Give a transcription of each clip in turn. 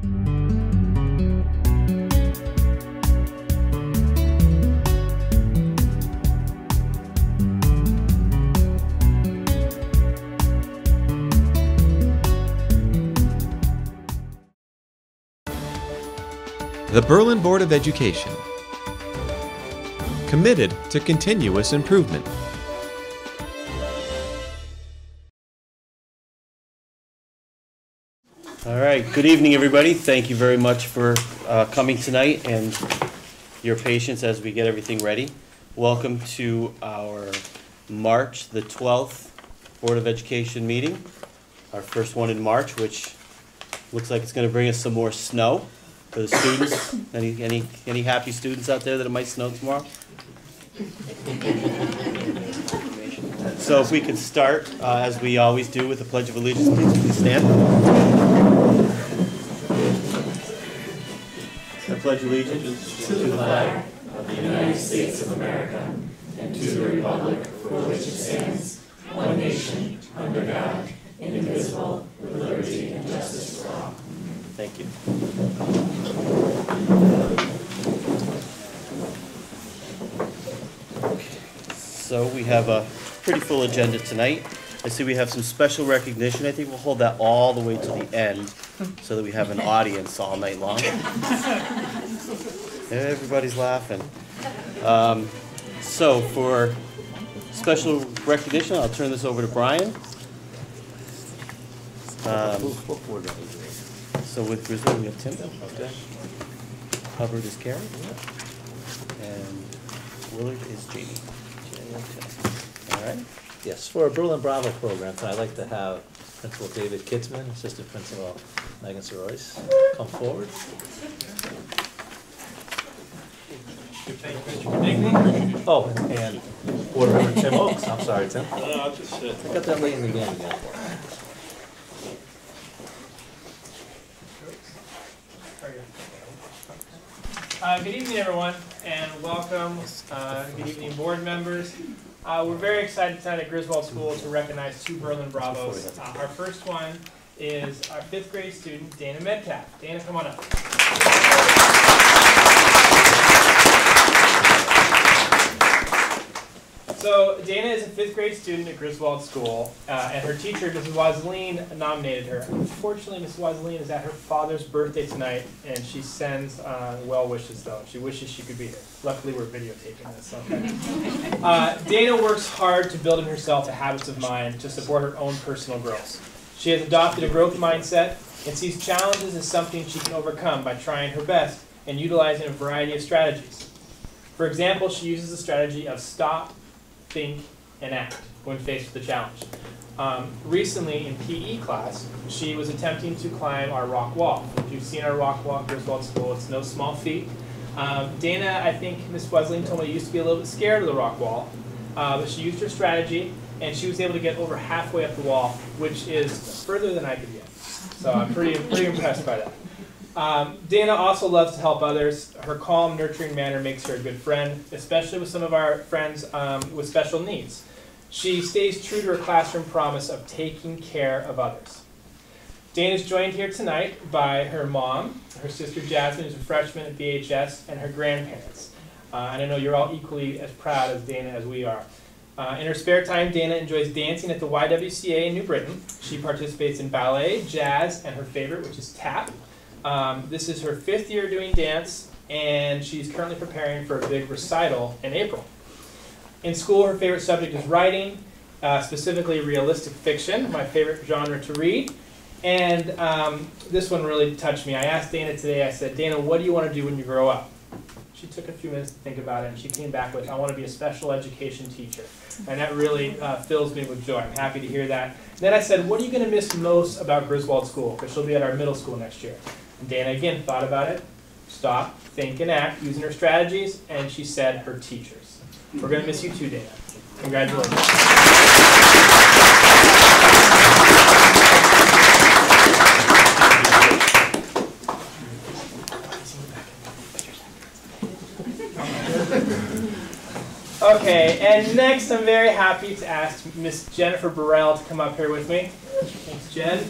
The Berlin Board of Education, committed to continuous improvement. All right, good evening, everybody. Thank you very much for coming tonight and your patience as we get everything ready. Welcome to our March the 12th Board of Education meeting, our first one in March, which looks like it's going to bring us some more snow for the students. Any happy students out there that it might snow tomorrow? So if we could start, as we always do, with the Pledge of Allegiance, please stand. I pledge allegiance to the flag of the United States of America and to the republic for which it stands, one nation, under God, indivisible, with liberty and justice for all. Thank you. So we have a pretty full agenda tonight. I see we have some special recognition. I think we'll hold that all the way to the end so that we have an audience all night long. Everybody's laughing. So for special recognition, I'll turn this over to Brian. So with Griswold, we have Tim. Okay. Hubbard is Karen. And Willard is Jamie. Okay. All right. Yes, for a Berlin Bravo program, I'd like to have Principal David Kitzman, Assistant Principal Megan Sorois come forward. Oh, and Board Member Tim Oakes. I'm sorry, Tim. I'll just sit. I got that late in the game again. Good evening, everyone, and welcome. Good evening, board members. We're very excited tonight at Griswold School to recognize two Berlin Bravos. Our first one is our 5th grade student, Dana Metcalf. Dana, come on up. So Dana is a 5th grade student at Griswold School, and her teacher, Mrs. Waseline, nominated her. Unfortunately, Mrs. Waseline is at her father's birthday tonight, and she sends well wishes, though. She wishes she could be here. Luckily, we're videotaping this. Okay. Dana works hard to build in herself the habits of mind to support her own personal growth. She has adopted a growth mindset and sees challenges as something she can overcome by trying her best and utilizing a variety of strategies. For example, she uses the strategy of stop, think, and act when faced with a challenge. Recently in PE class, she was attempting to climb our rock wall. If you've seen our rock wall at Griswold School, it's no small feat. Dana, I think Ms. Wesleyan told me, used to be a little bit scared of the rock wall, but she used her strategy, and she was able to get over halfway up the wall, which is further than I could get. So I'm pretty impressed by that. Dana also loves to help others. Her calm, nurturing manner makes her a good friend, especially with some of our friends with special needs. She stays true to her classroom promise of taking care of others. Dana is joined here tonight by her mom, her sister Jasmine, who's a freshman at BHS, and her grandparents. And I know you're all equally as proud of Dana as we are. In her spare time, Dana enjoys dancing at the YWCA in New Britain. She participates in ballet, jazz, and her favorite, which is tap. This is her 5th year doing dance, and she's currently preparing for a big recital in April. In school, her favorite subject is writing, specifically realistic fiction, my favorite genre to read. And this one really touched me. I asked Dana today, I said, Dana, what do you want to do when you grow up? She took a few minutes to think about it, and she came back with, I want to be a special education teacher. And that really fills me with joy. I'm happy to hear that. Then I said, what are you going to miss most about Griswold School? Because she'll be at our middle school next year. And Dana, again, thought about it, stop, think, and act, using her strategies, and she said her teachers. We're going to miss you too, Dana. Congratulations. Okay, and next I'm very happy to ask Miss Jennifer Burrell to come up here with me. Thanks, Jen.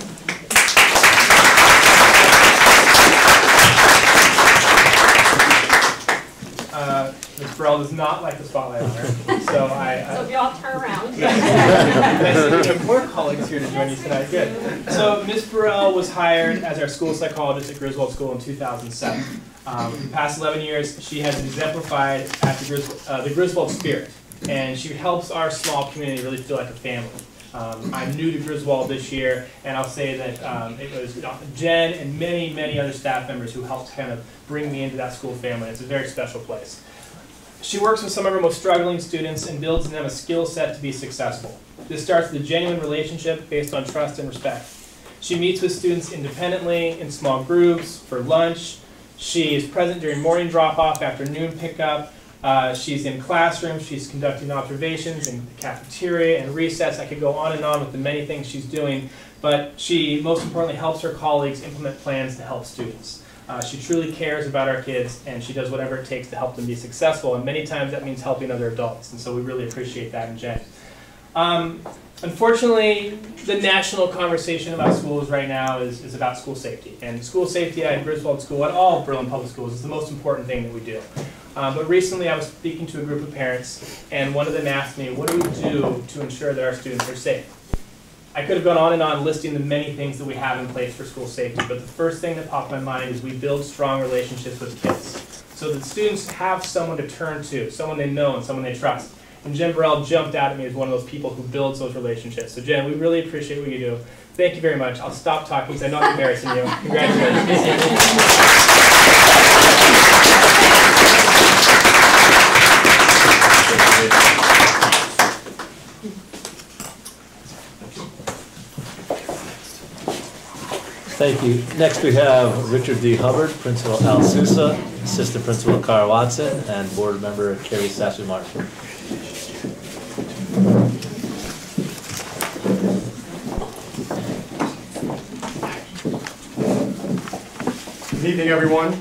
Burrell does not like the spotlight on her. So So if you all turn around. Nice to have more colleagues here to join you tonight. Good. So Ms. Burrell was hired as our school psychologist at Griswold School in 2007. In the past 11 years, she has exemplified at the Griswold spirit, and she helps our small community really feel like a family. I'm new to Griswold this year, and I'll say that it was Jen and many, many other staff members who helped kind of bring me into that school family. It's a very special place. She works with some of our most struggling students and builds in them a skill set to be successful. This starts with a genuine relationship based on trust and respect. She meets with students independently, in small groups, for lunch. She is present during morning drop-off, afternoon pickup. She's in classrooms, she's conducting observations in the cafeteria and recess. I could go on and on with the many things she's doing, but she most importantly helps her colleagues implement plans to help students. She truly cares about our kids, and she does whatever it takes to help them be successful, and many times that means helping other adults, and so we really appreciate that in Jen. Unfortunately, the national conversation about schools right now is about school safety, and school safety at Griswold School, at all Berlin Public Schools, is the most important thing that we do. But recently I was speaking to a group of parents, and one of them asked me, what do we do to ensure that our students are safe? I could have gone on and on listing the many things that we have in place for school safety, but the first thing that popped in my mind is we build strong relationships with kids, so that students have someone to turn to, someone they know and someone they trust. And Jen Burrell jumped out at me as one of those people who builds those relationships. So Jen, we really appreciate what you do. Thank you very much. I'll stop talking because I know I'm embarrassing you. Congratulations. Thank you. Next we have Richard D. Hubbard, Principal Al Sousa, Assistant Principal Cara Watson, and Board Member Carrie Sashu-Martin. Good evening, everyone.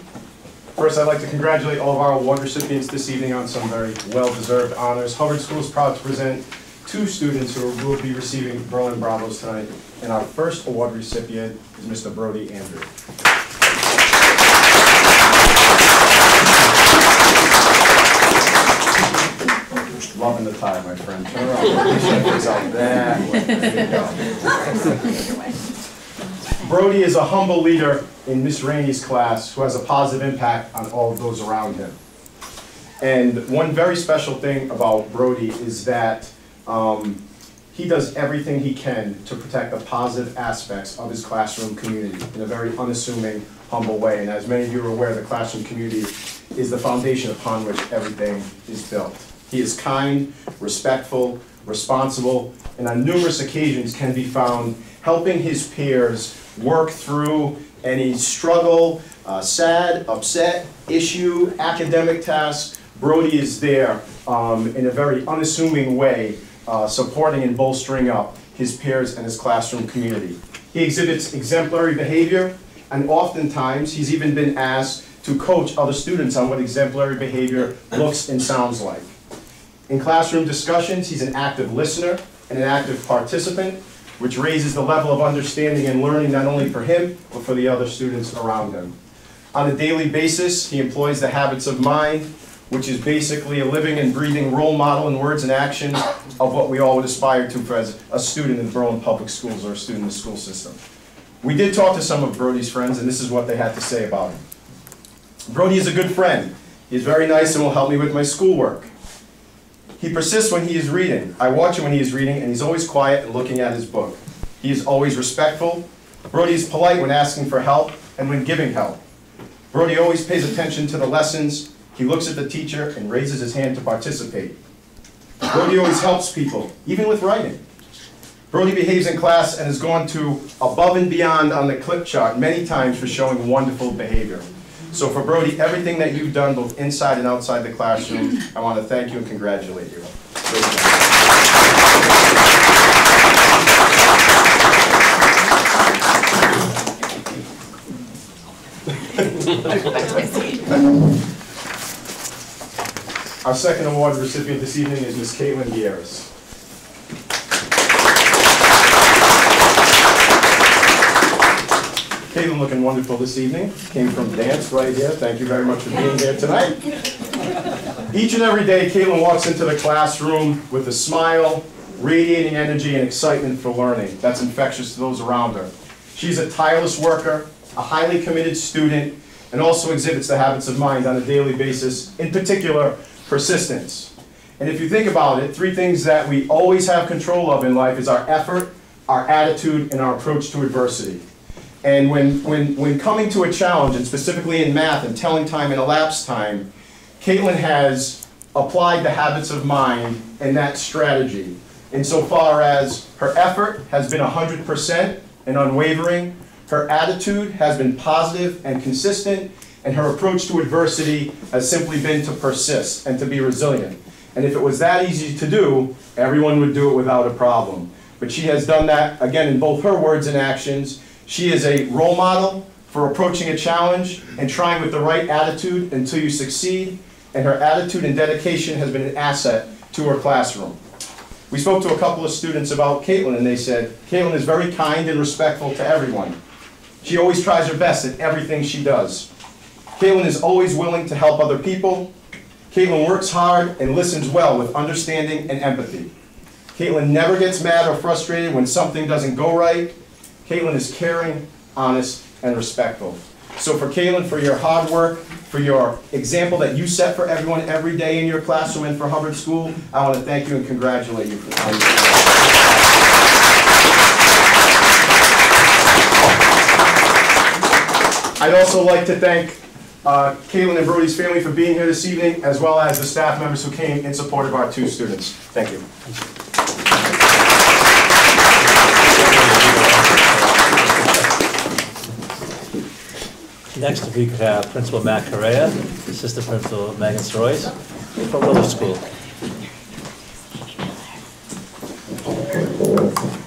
First, I'd like to congratulate all of our award recipients this evening on some very well-deserved honors. Hubbard School is proud to present two students who will be receiving Berlin Bravos tonight. And our first award recipient is Mr. Brody Andrew. Loving the tie, my friend. Turn around. Face out that way. There you go. Brody is a humble leader in Miss Rainey's class who has a positive impact on all of those around him. And one very special thing about Brody is that he does everything he can to protect the positive aspects of his classroom community in a very unassuming, humble way. And as many of you are aware, the classroom community is the foundation upon which everything is built. He is kind, respectful, responsible, and on numerous occasions can be found helping his peers work through any struggle, sad, upset, issue, academic task. Brody is there in a very unassuming way, supporting and bolstering up his peers and his classroom community. He exhibits exemplary behavior, and oftentimes he's even been asked to coach other students on what exemplary behavior looks and sounds like. In classroom discussions, he's an active listener and an active participant, which raises the level of understanding and learning not only for him, but for the other students around him. On a daily basis, he employs the habits of mind, which is basically a living and breathing role model in words and actions of what we all would aspire to as a student in Berlin Public Schools or a student in the school system. We did talk to some of Brody's friends, and this is what they had to say about him. Brody is a good friend. He's very nice and will help me with my schoolwork. He persists when he is reading. I watch him when he is reading, and he's always quiet and looking at his book. He is always respectful. Brody is polite when asking for help and when giving help. Brody always pays attention to the lessons. He looks at the teacher and raises his hand to participate. Brody always helps people, even with writing. Brody behaves in class and has gone to above and beyond on the clip chart many times for showing wonderful behavior. So for Brody, everything that you've done both inside and outside the classroom, I want to thank you and congratulate you. Our second award recipient this evening is Ms. Caitlin Guerres. Caitlin looking wonderful this evening. Came from dance right here. Thank you very much for being here tonight. Each and every day, Caitlin walks into the classroom with a smile, radiating energy and excitement for learning. That's infectious to those around her. She's a tireless worker, a highly committed student, and also exhibits the habits of mind on a daily basis, in particular, persistence. And if you think about it, three things that we always have control of in life is our effort, our attitude, and our approach to adversity. And when coming to a challenge, and specifically in math and telling time and elapsed time, Caitlin has applied the habits of mind and that strategy insofar as her effort has been 100% and unwavering, her attitude has been positive and consistent, and her approach to adversity has simply been to persist and to be resilient. And if it was that easy to do, everyone would do it without a problem. But she has done that, again, in both her words and actions. She is a role model for approaching a challenge and trying with the right attitude until you succeed. And her attitude and dedication has been an asset to her classroom. We spoke to a couple of students about Caitlin, and they said, Caitlin is very kind and respectful to everyone. She always tries her best at everything she does. Caitlin is always willing to help other people. Caitlin works hard and listens well with understanding and empathy. Caitlin never gets mad or frustrated when something doesn't go right. Caitlin is caring, honest, and respectful. So for Caitlin, for your hard work, for your example that you set for everyone every day in your classroom and for Hubbard School, I want to thank you and congratulate you for coming. I'd also like to thank Caitlin and Brody's family for being here this evening, as well as the staff members who came in support of our two students. Thank you. Next, if we could have Principal Matt Correa, Assistant Principal Megan Royce from Willard School,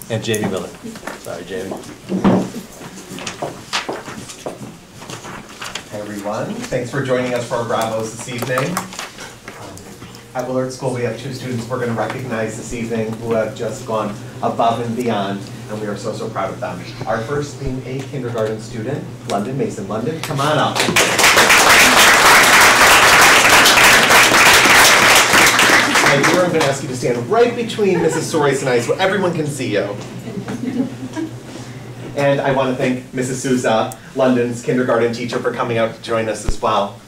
and Jamie Miller. Sorry, Jamie. Hey everyone, thanks for joining us for our Bravos this evening. At Willard School, we have two students we're going to recognize this evening who have just gone above and beyond, and we are so, so proud of them. Our first being a kindergarten student, London Mason. London, come on up. I'm going to ask you to stand right between Mrs. Soros and I so everyone can see you. And I want to thank Mrs. Souza, London's kindergarten teacher, for coming out to join us as well.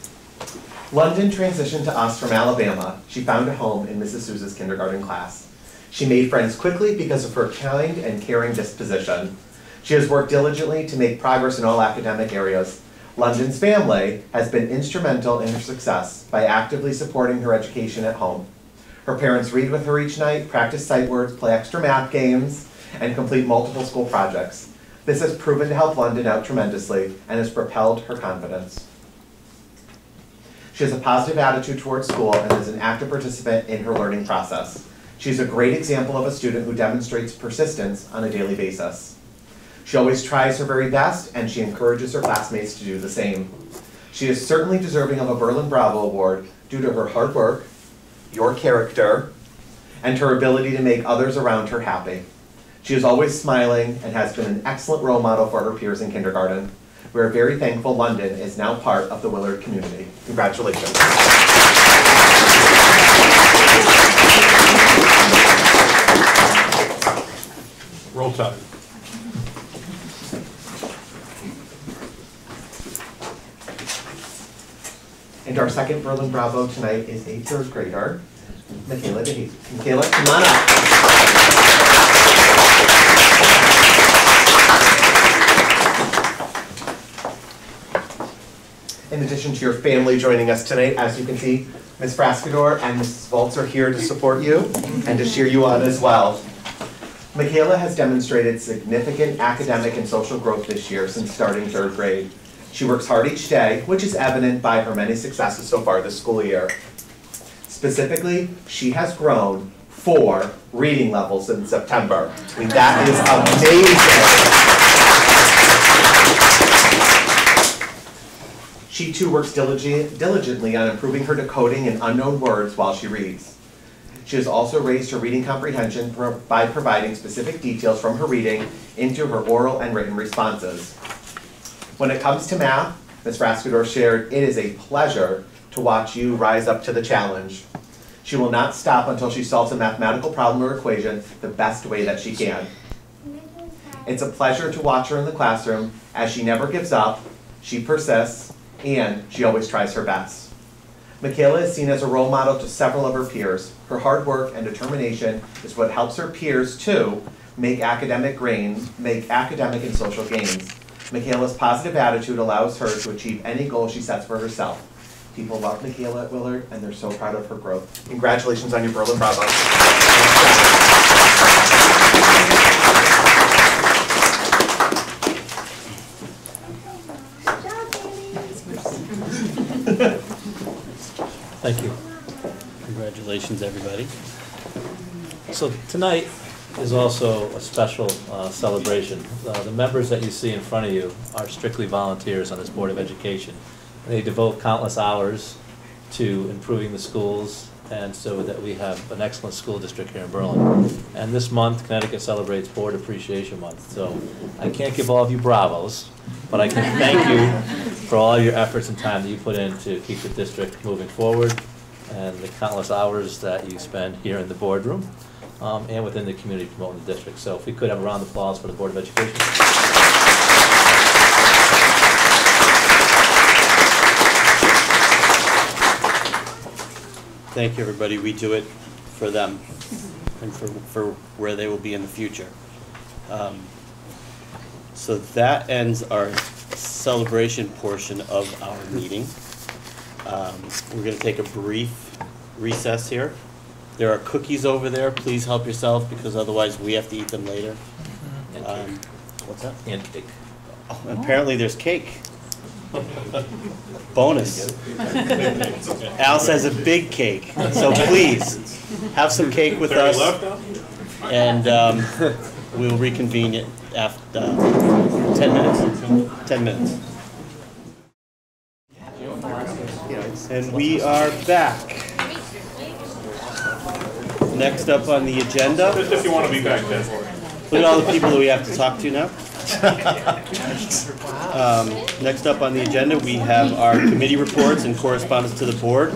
London transitioned to us from Alabama. She found a home in Mrs. Souza's kindergarten class. She made friends quickly because of her kind and caring disposition. She has worked diligently to make progress in all academic areas. London's family has been instrumental in her success by actively supporting her education at home. Her parents read with her each night, practice sight words, play extra math games, and complete multiple school projects. This has proven to help London out tremendously and has propelled her confidence. She has a positive attitude towards school and is an active participant in her learning process. She's a great example of a student who demonstrates persistence on a daily basis. She always tries her very best, and she encourages her classmates to do the same. She is certainly deserving of a Berlin Bravo Award due to her hard work, your character, and her ability to make others around her happy. She is always smiling and has been an excellent role model for her peers in kindergarten. We are very thankful London is now part of the Willard community. Congratulations. Roll tide. And our second Berlin Bravo tonight is a third grader, Michaela Willard. Michaela, come on up. In addition to your family joining us tonight, as you can see, Ms. Frascador and Mrs. Volz are here to support you and to cheer you on as well. Michaela has demonstrated significant academic and social growth this year since starting third grade. She works hard each day, which is evident by her many successes so far this school year. Specifically, she has grown 4 reading levels in September. I mean, that is amazing. She too works diligently on improving her decoding and unknown words while she reads. She has also raised her reading comprehension by providing specific details from her reading into her oral and written responses. When it comes to math, Ms. Frascador shared, it is a pleasure to watch you rise up to the challenge. She will not stop until she solves a mathematical problem or equation the best way that she can. It's a pleasure to watch her in the classroom as she never gives up, she persists, and she always tries her best. Michaela is seen as a role model to several of her peers. Her hard work and determination is what helps her peers, too, make academic and social gains. Michaela's positive attitude allows her to achieve any goal she sets for herself. People love Michaela Willard, and they're so proud of her growth. Congratulations on your Berlin Bravo. Thank you. Congratulations, everybody. So tonight is also a special celebration. The members that you see in front of you are strictly volunteers on this Board of Education. And they devote countless hours to improving the schools and so that we have an excellent school district here in Berlin. And this month, Connecticut celebrates Board Appreciation Month. So I can't give all of you bravos, but I can thank you for all your efforts and time that you put in to keep the district moving forward and the countless hours that you spend here in the boardroom and within the community promoting the district. So if we could have a round of applause for the Board of Education. Thank you, everybody. We do it for them and for where they will be in the future. So that ends our celebration portion of our meeting. We're going to take a brief recess here. There are cookies over there. Please help yourself because otherwise we have to eat them later. What's that? And cake. Oh, apparently there's cake. Bonus. Alice has a big cake, so please have some cake with us, and we'll reconvene it after 10 minutes. 10 minutes. And we are back. Next up on the agenda. Just if you want to be back then. Look at all the people that we have to talk to now. Next up on the agenda, we have our committee reports and correspondence to the board.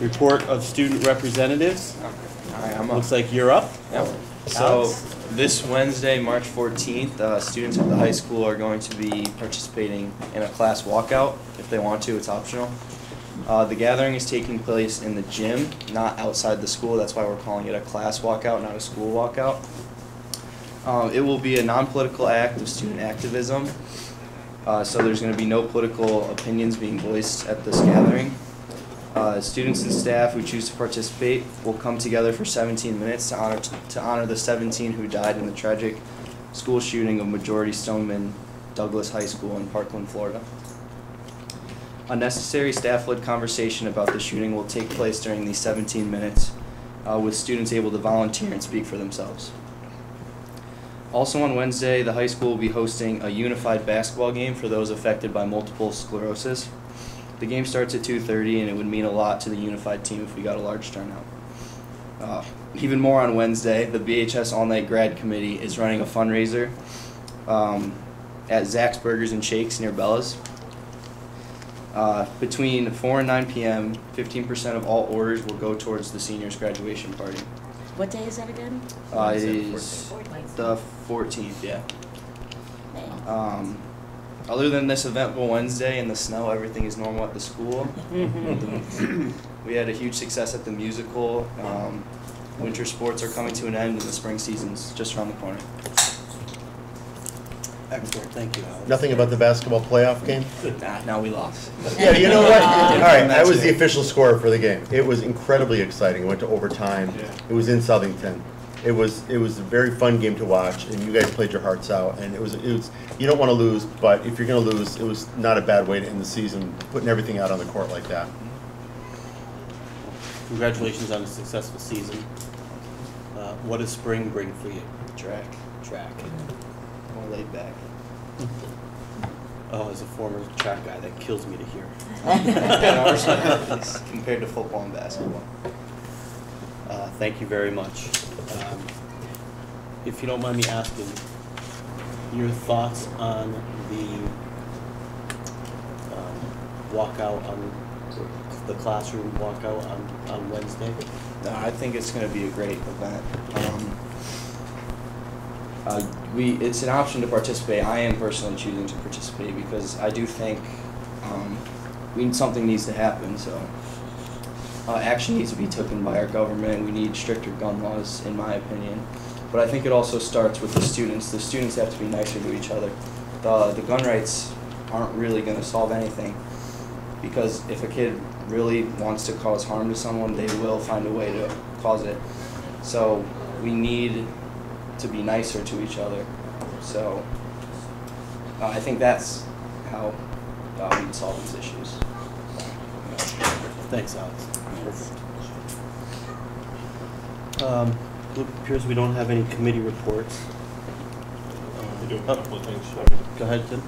Report of student representatives. All right, I'm up. Looks like you're up. Yep. So this Wednesday, March 14th, students at the high school are going to be participating in a class walkout. If they want to, it's optional. The gathering is taking place in the gym, not outside the school. That's why we're calling it a class walkout, not a school walkout. It will be a non-political act of student activism. So there's going to be no political opinions being voiced at this gathering. Students and staff who choose to participate will come together for 17 minutes to honor the 17 who died in the tragic school shooting of Majority Stoneman Douglas High School in Parkland, Florida. A necessary staff-led conversation about the shooting will take place during these 17 minutes, with students able to volunteer and speak for themselves. Also on Wednesday, the high school will be hosting a unified basketball game for those affected by multiple sclerosis. The game starts at 2:30, and it would mean a lot to the unified team if we got a large turnout. Even more on Wednesday, the BHS All Night Grad Committee is running a fundraiser at Zach's Burgers and Shakes near Bella's. Between 4 and 9 p.m., 15% of all orders will go towards the seniors' graduation party. What day is that again? It is the 14th, yeah. Other than this eventful Wednesday and the snow, everything is normal at the school. We had a huge success at the musical. Winter sports are coming to an end, and the spring season's just around the corner. Excellent, thank you, Alex. Nothing about the basketball playoff game? Nah, now we lost. Yeah, you know what? All right, I was the official scorer for the game. It was incredibly exciting. It went to overtime. It was in Southington. It was a very fun game to watch, and you guys played your hearts out. And it was you don't want to lose, but if you're going to lose, it was not a bad way to end the season, putting everything out on the court like that. Congratulations on a successful season. What does spring bring for you? Track. More laid back. Oh, as a former track guy, that kills me to hear. Compared to football and basketball. Thank you very much. If you don't mind me asking, your thoughts on the walkout on the classroom walkout on Wednesday? No, I think it's going to be a great event. It's an option to participate. I am personally choosing to participate because I do think something needs to happen. So action needs to be taken by our government. We need stricter gun laws, in my opinion. But I think it also starts with the students. The students have to be nicer to each other. The gun rights aren't really going to solve anything, because if a kid really wants to cause harm to someone, they will find a way to cause it. So we need to be nicer to each other. So I think that's how we solve these issues. Thanks, Alex. It appears we don't have any committee reports. I do have a couple of things. Go ahead, Tim.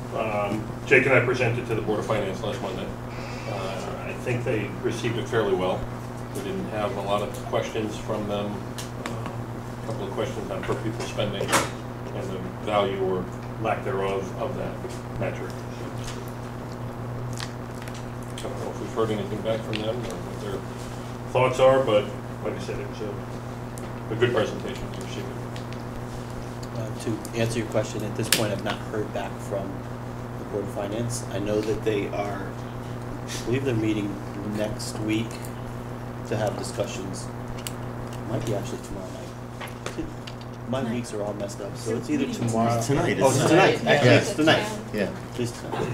Jake and I presented to the Board of Finance last Monday. I think they received it fairly well. We didn't have a lot of questions from them. A couple of questions on per pupil spending and the value or lack thereof of that metric. I don't know if we've heard anything back from them or what their thoughts are, but like I said, it was a good presentation to receive. To answer your question, at this point, I've not heard back from the Board of Finance. I know that they are, I believe they're meeting next week to have discussions. Might be actually tomorrow night. My weeks are all messed up, so it's either tomorrow. It's tonight. Oh, it's tonight. Actually, Yeah. it's tonight. Yeah. It's tonight.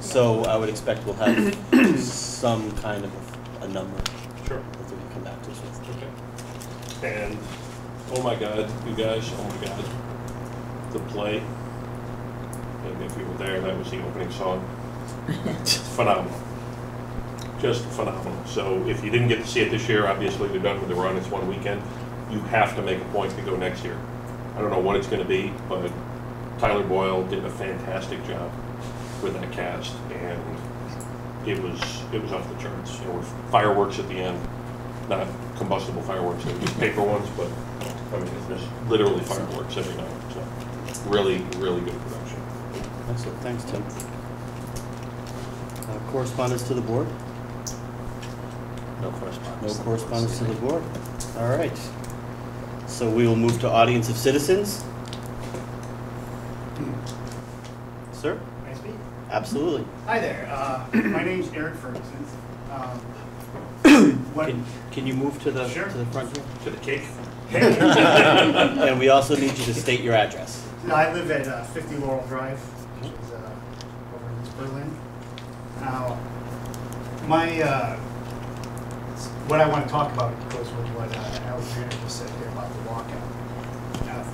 So I would expect we'll have some kind of a number Sure. that they can come back to us with. Okay. And, oh my God, you guys, oh my God, the play, and if you were there, that was the opening song. Phenomenal. Just phenomenal. So if you didn't get to see it this year, obviously they're done with the run, it's one weekend. You have to make a point to go next year. I don't know what it's going to be, but Tyler Boyle did a fantastic job with that cast, and it was off the charts. There were fireworks at the end, not combustible fireworks, they were just paper ones, but I mean, there's literally fireworks every night. So really, really good production. Excellent. Thanks, Tim. Correspondence to the board? No correspondence. No correspondence to the board. All right. So we will move to audience of citizens. Sir? Can I speak? Absolutely. Hi there. My name's Eric Ferguson. Can you move to the Sure. to the front here? To the cake. And we also need you to state your address. No, I live at 50 Laurel Drive, which is over in East Berlin. Now, what I want to talk about goes with what Alexander just said here about the walkout.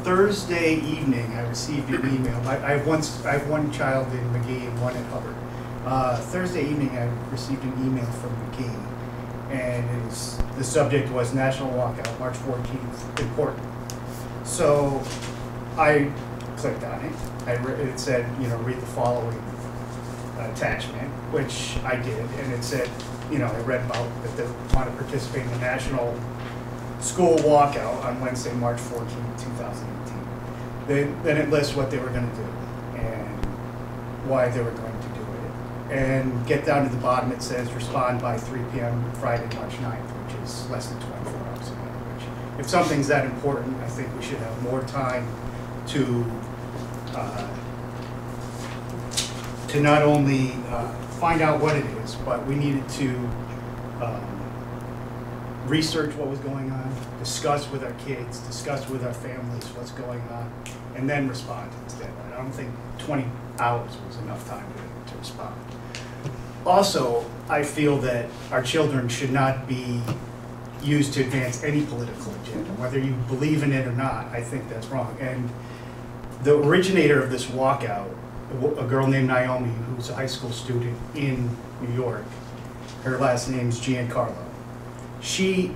Thursday evening, I received an email. I have one child in McGee and one in Hubbard. Thursday evening, I received an email from McGee, and the subject was National Walkout, March 14th, important. So I clicked on it. It said, read the following attachment, which I did, and it said, I read about that they want to participate in the National School Walkout on Wednesday, March 14, 2018. Then it lists what they were going to do and why they were going to do it. And get down to the bottom, it says respond by 3 p.m. Friday, March 9th, which is less than 24 hours ago. Which, if something's that important, I think we should have more time to not only find out what it is, but we needed to research what was going on, discuss with our kids, discuss with our families what's going on, and then respond instead. I don't think 20 hours was enough time to respond. Also, I feel that our children should not be used to advance any political agenda, whether you believe in it or not. I think that's wrong. And the originator of this walkout, a girl named Naomi, who's a high school student in New York, her last name's Giancarlo. She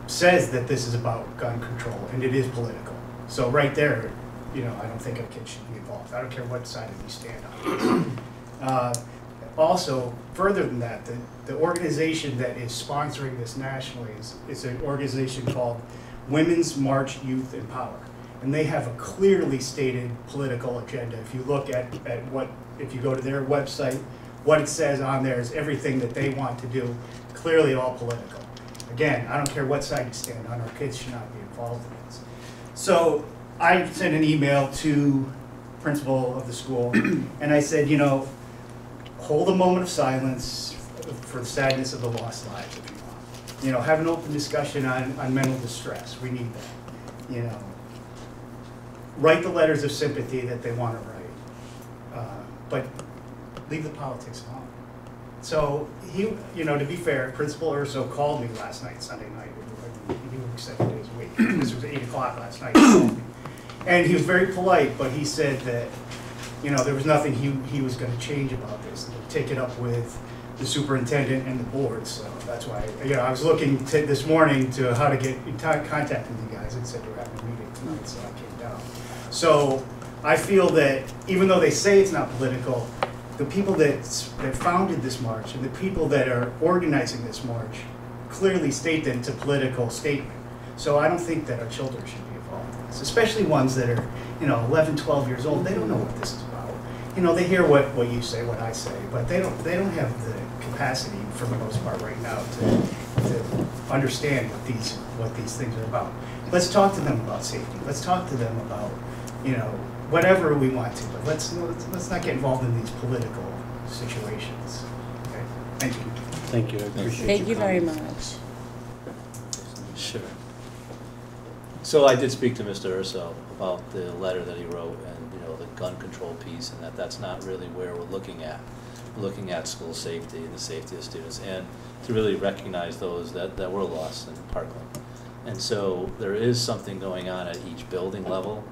says that this is about gun control, and it is political. So right there, I don't think our kids should be involved. I don't care what side of you stand on. Also, further than that, the organization that is sponsoring this nationally is an organization called Women's March Youth and Power. And they have a clearly stated political agenda. If you look if you go to their website, what it says on there is everything that they want to do, clearly all political. Again, I don't care what side you stand on, our kids should not be involved in this. So I sent an email to the principal of the school, and I said, you know, hold a moment of silence for the sadness of the lost lives, if you want. You know, have an open discussion on mental distress. We need that. You know, write the letters of sympathy that they want to write, but leave the politics alone. So he, you know, to be fair, Principal Urso called me last night, Sunday night. He works 7 days a week. This was 8 o'clock last night. He called me. And he was very polite, but he said that, you know, there was nothing he was going to change about this. He'll take it up with the superintendent and the board. So that's why, you know, I was looking this morning to how to get in contact with you guys, and said you're having a meeting tonight, so I came down. So I feel that even though they say it's not political, the people that founded this march and the people that are organizing this march clearly state that it's a political statement. So I don't think that our children should be involved in this, especially ones that are, you know, 11, 12 years old. They don't know what this is about. You know, they hear what you say, what I say, but they don't have the capacity, for the most part right now, to understand what these things are about. Let's talk to them about safety. Let's talk to them about, you know, whatever we want to, but let's not get involved in these political situations. Okay, thank you. Thank you, I appreciate Thank you very comments. much. Sure. So I did speak to Mr. Urso about the letter that he wrote and, you know, the gun control piece, and that's not really where we're looking at. We're looking at school safety and the safety of students, and to really recognize those that were lost in Parkland. And so there is something going on at each building level,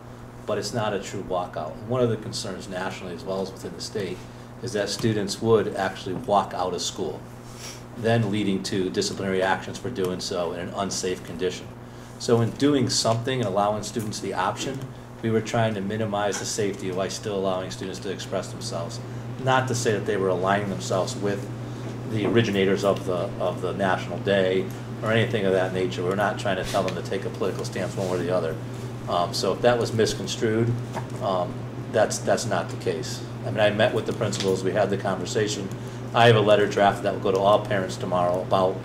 but it's not a true walkout. One of the concerns nationally as well as within the state is that students would actually walk out of school, then leading to disciplinary actions for doing so in an unsafe condition. So in doing something and allowing students the option, we were trying to minimize the safety by still allowing students to express themselves. Not to say that they were aligning themselves with the originators of the National Day or anything of that nature. We're not trying to tell them to take a political stance one way or the other. So if that was misconstrued, that's not the case. I mean, I met with the principals, we had the conversation. I have a letter drafted that will go to all parents tomorrow about,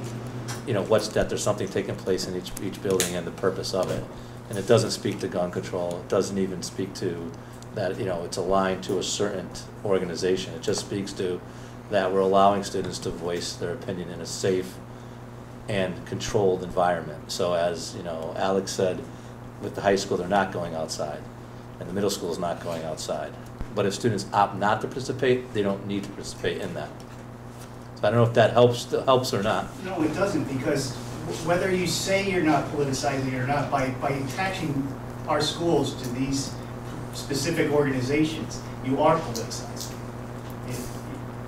you know, that there's something taking place in each building and the purpose of it. And it doesn't speak to gun control. It doesn't even speak to that, you know, it's aligned to a certain organization. It just speaks to that we're allowing students to voice their opinion in a safe and controlled environment. So as, you know, Alex said, with the high school, they're not going outside, and the middle school is not going outside. But if students opt not to participate, they don't need to participate in that. So I don't know if that helps or not. No, it doesn't, because whether you say you're not politicizing or not, by attaching our schools to these specific organizations, you are politicizing.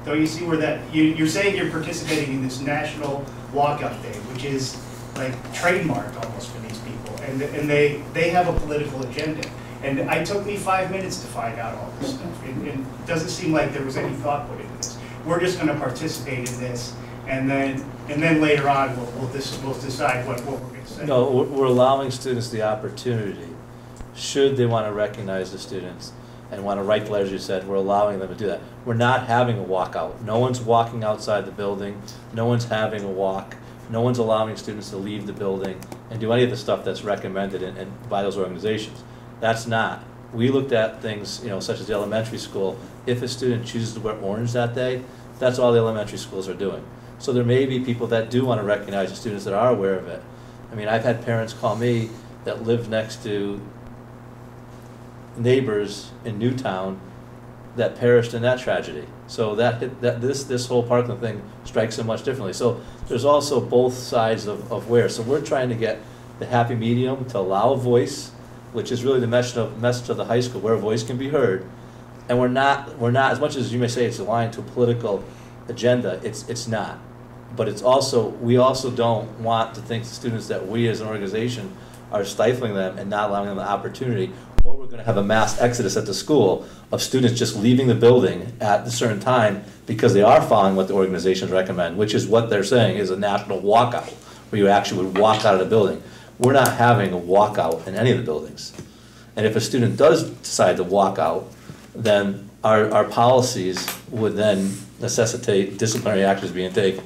Don't you see where that, you're saying you're participating in this national walkout day, which is like trademarked almost for these people, and they have a political agenda. And it took me 5 minutes to find out all this stuff. It doesn't seem like there was any thought put into this. We're just going to participate in this, and then later on we'll decide what we're going to say. No, we're allowing students the opportunity, should they want to recognize the students and want to write the letters you said, we're allowing them to do that. We're not having a walkout. No one's walking outside the building. No one's having a walk. No one's allowing students to leave the building and do any of the stuff that's recommended by those organizations. That's not. We looked at things, you know, such as the elementary school. If a student chooses to wear orange that day, that's all the elementary schools are doing. So there may be people that do want to recognize the students that are aware of it. I mean, I've had parents call me that live next to neighbors in Newtown that perished in that tragedy. So this whole Parkland thing strikes them much differently. So there's also both sides of where. So we're trying to get the happy medium to allow a voice, which is really the message of the high school, where a voice can be heard. And we're not, as much as you may say it's aligned to a political agenda, it's not. But it's also, we also don't want to think the students that we as an organization are stifling them and not allowing them the opportunity, or we're going to have a mass exodus at the school of students just leaving the building at a certain time because they are following what the organizations recommend, which is what they're saying is a national walkout, where you actually would walk out of the building. We're not having a walkout in any of the buildings. And if a student does decide to walk out, then our policies would then necessitate disciplinary actions being taken.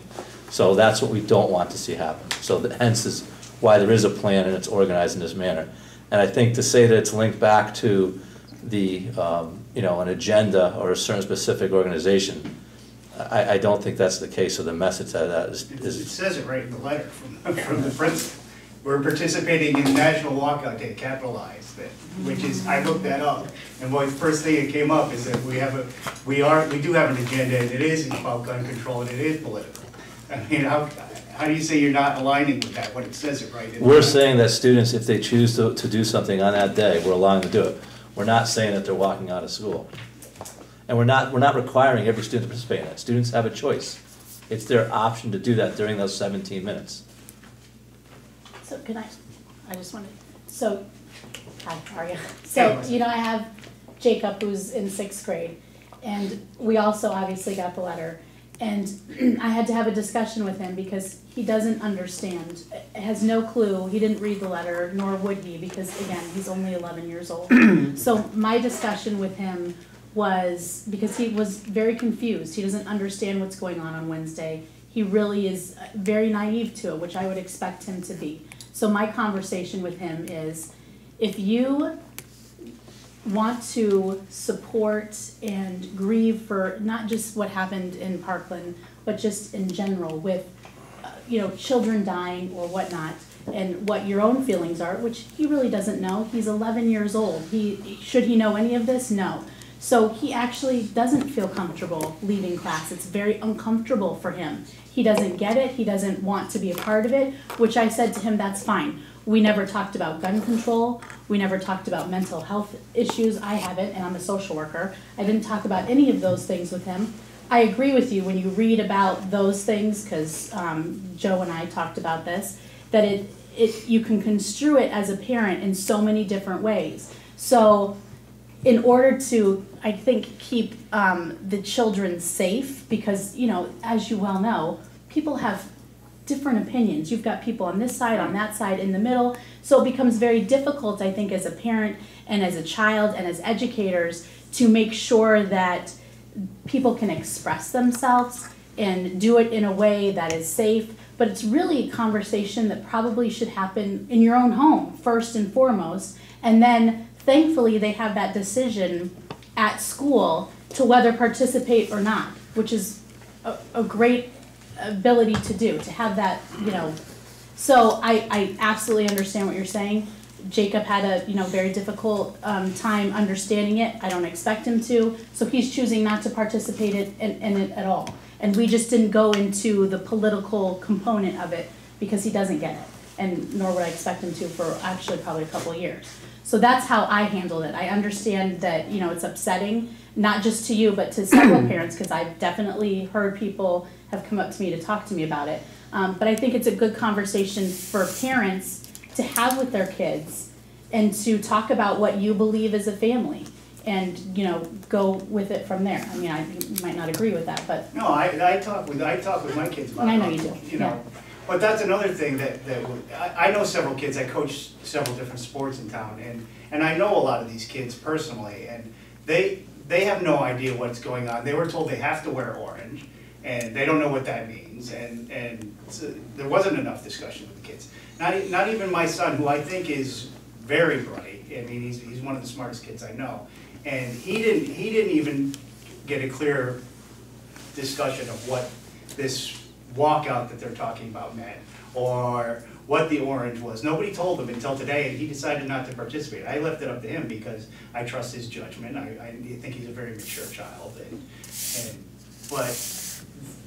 So that's what we don't want to see happen. So hence is why there is a plan and it's organized in this manner. And I think to say that it's linked back to the, an agenda or a certain specific organization, I don't think that's the case. So the message of that is It says it right in the letter from the principal. We're participating in National Walkout Day, capitalized, which is, I looked that up, and the first thing that came up is that we do have an agenda, and it is about gun control, and it is political. I mean, how do you say you're not aligning with that when it says it right in the We're letter? saying that students, if they choose to do something on that day, we're allowing them to do it. We're not saying that they're walking out of school. And we're not requiring every student to participate in it. Students have a choice. It's their option to do that during those 17 minutes. So can I just wanted, so, hi, how are you? So, I have Jacob who's in 6th grade, and we also obviously got the letter. And I had to have a discussion with him because he doesn't understand, has no clue, he didn't read the letter, nor would he, because again, he's only 11 years old. So my discussion with him was, because he was very confused, he doesn't understand what's going on Wednesday. He really is very naive to it, which I would expect him to be. So my conversation with him is, if you want to support and grieve for not just what happened in Parkland, but just in general with, children dying or whatnot, and what your own feelings are, which he really doesn't know. He's 11 years old. Should he know any of this? No. So he actually doesn't feel comfortable leaving class. It's very uncomfortable for him. He doesn't get it. He doesn't want to be a part of it, which I said to him, that's fine. We never talked about gun control. We never talked about mental health issues. I haven't, and I'm a social worker. I didn't talk about any of those things with him. I agree with you when you read about those things, because Joe and I talked about this, that you can construe it as a parent in so many different ways. So in order to, I think, keep the children safe, because, as you well know, people have different opinions. You've got people on this side, on that side, in the middle. So it becomes very difficult, I think, as a parent and as a child and as educators to make sure that people can express themselves and do it in a way that is safe. But it's really a conversation that probably should happen in your own home, first and foremost. And then, thankfully, they have that decision at school to whether participate or not, which is a great ability to do, to have that, So I absolutely understand what you're saying. Jacob had a very difficult time understanding it. I don't expect him to, so he's choosing not to participate in it at all. And we just didn't go into the political component of it because he doesn't get it, and nor would I expect him to for actually probably a couple of years. So that's how I handled it. I understand that it's upsetting, not just to you, but to several parents, because I've definitely heard people have come up to me to talk to me about it. But I think it's a good conversation for parents to have with their kids and to talk about what you believe as a family and, go with it from there. I mean, you might not agree with that, but. No, I talk with my kids about it. I know you do. Yeah. But that's another thing that I know several kids. I coach several different sports in town, and I know a lot of these kids personally, and they have no idea what's going on. They were told they have to wear orange, and they don't know what that means, and so there wasn't enough discussion with the kids. Not even my son, who I think is very bright. I mean, he's one of the smartest kids I know, and he didn't even get a clear discussion of what this walkout that they're talking about meant, or what the orange was. Nobody told him until today, and he decided not to participate. I left it up to him because I trust his judgment. I think he's a very mature child, but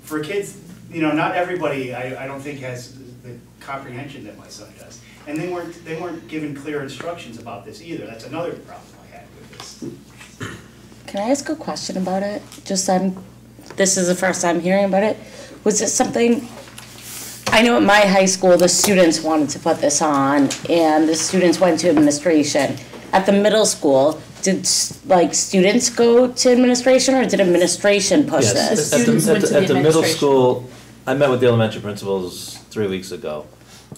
for kids, not everybody I don't think has the comprehension that my son does, and they weren't given clear instructions about this either. That's another problem I had with this. Can I ask a question about it? This is the first time hearing about it. Was it something, I know at my high school the students wanted to put this on and the students went to administration. At the middle school, did students go to administration or did administration push this? At the middle school, I met with the elementary principals 3 weeks ago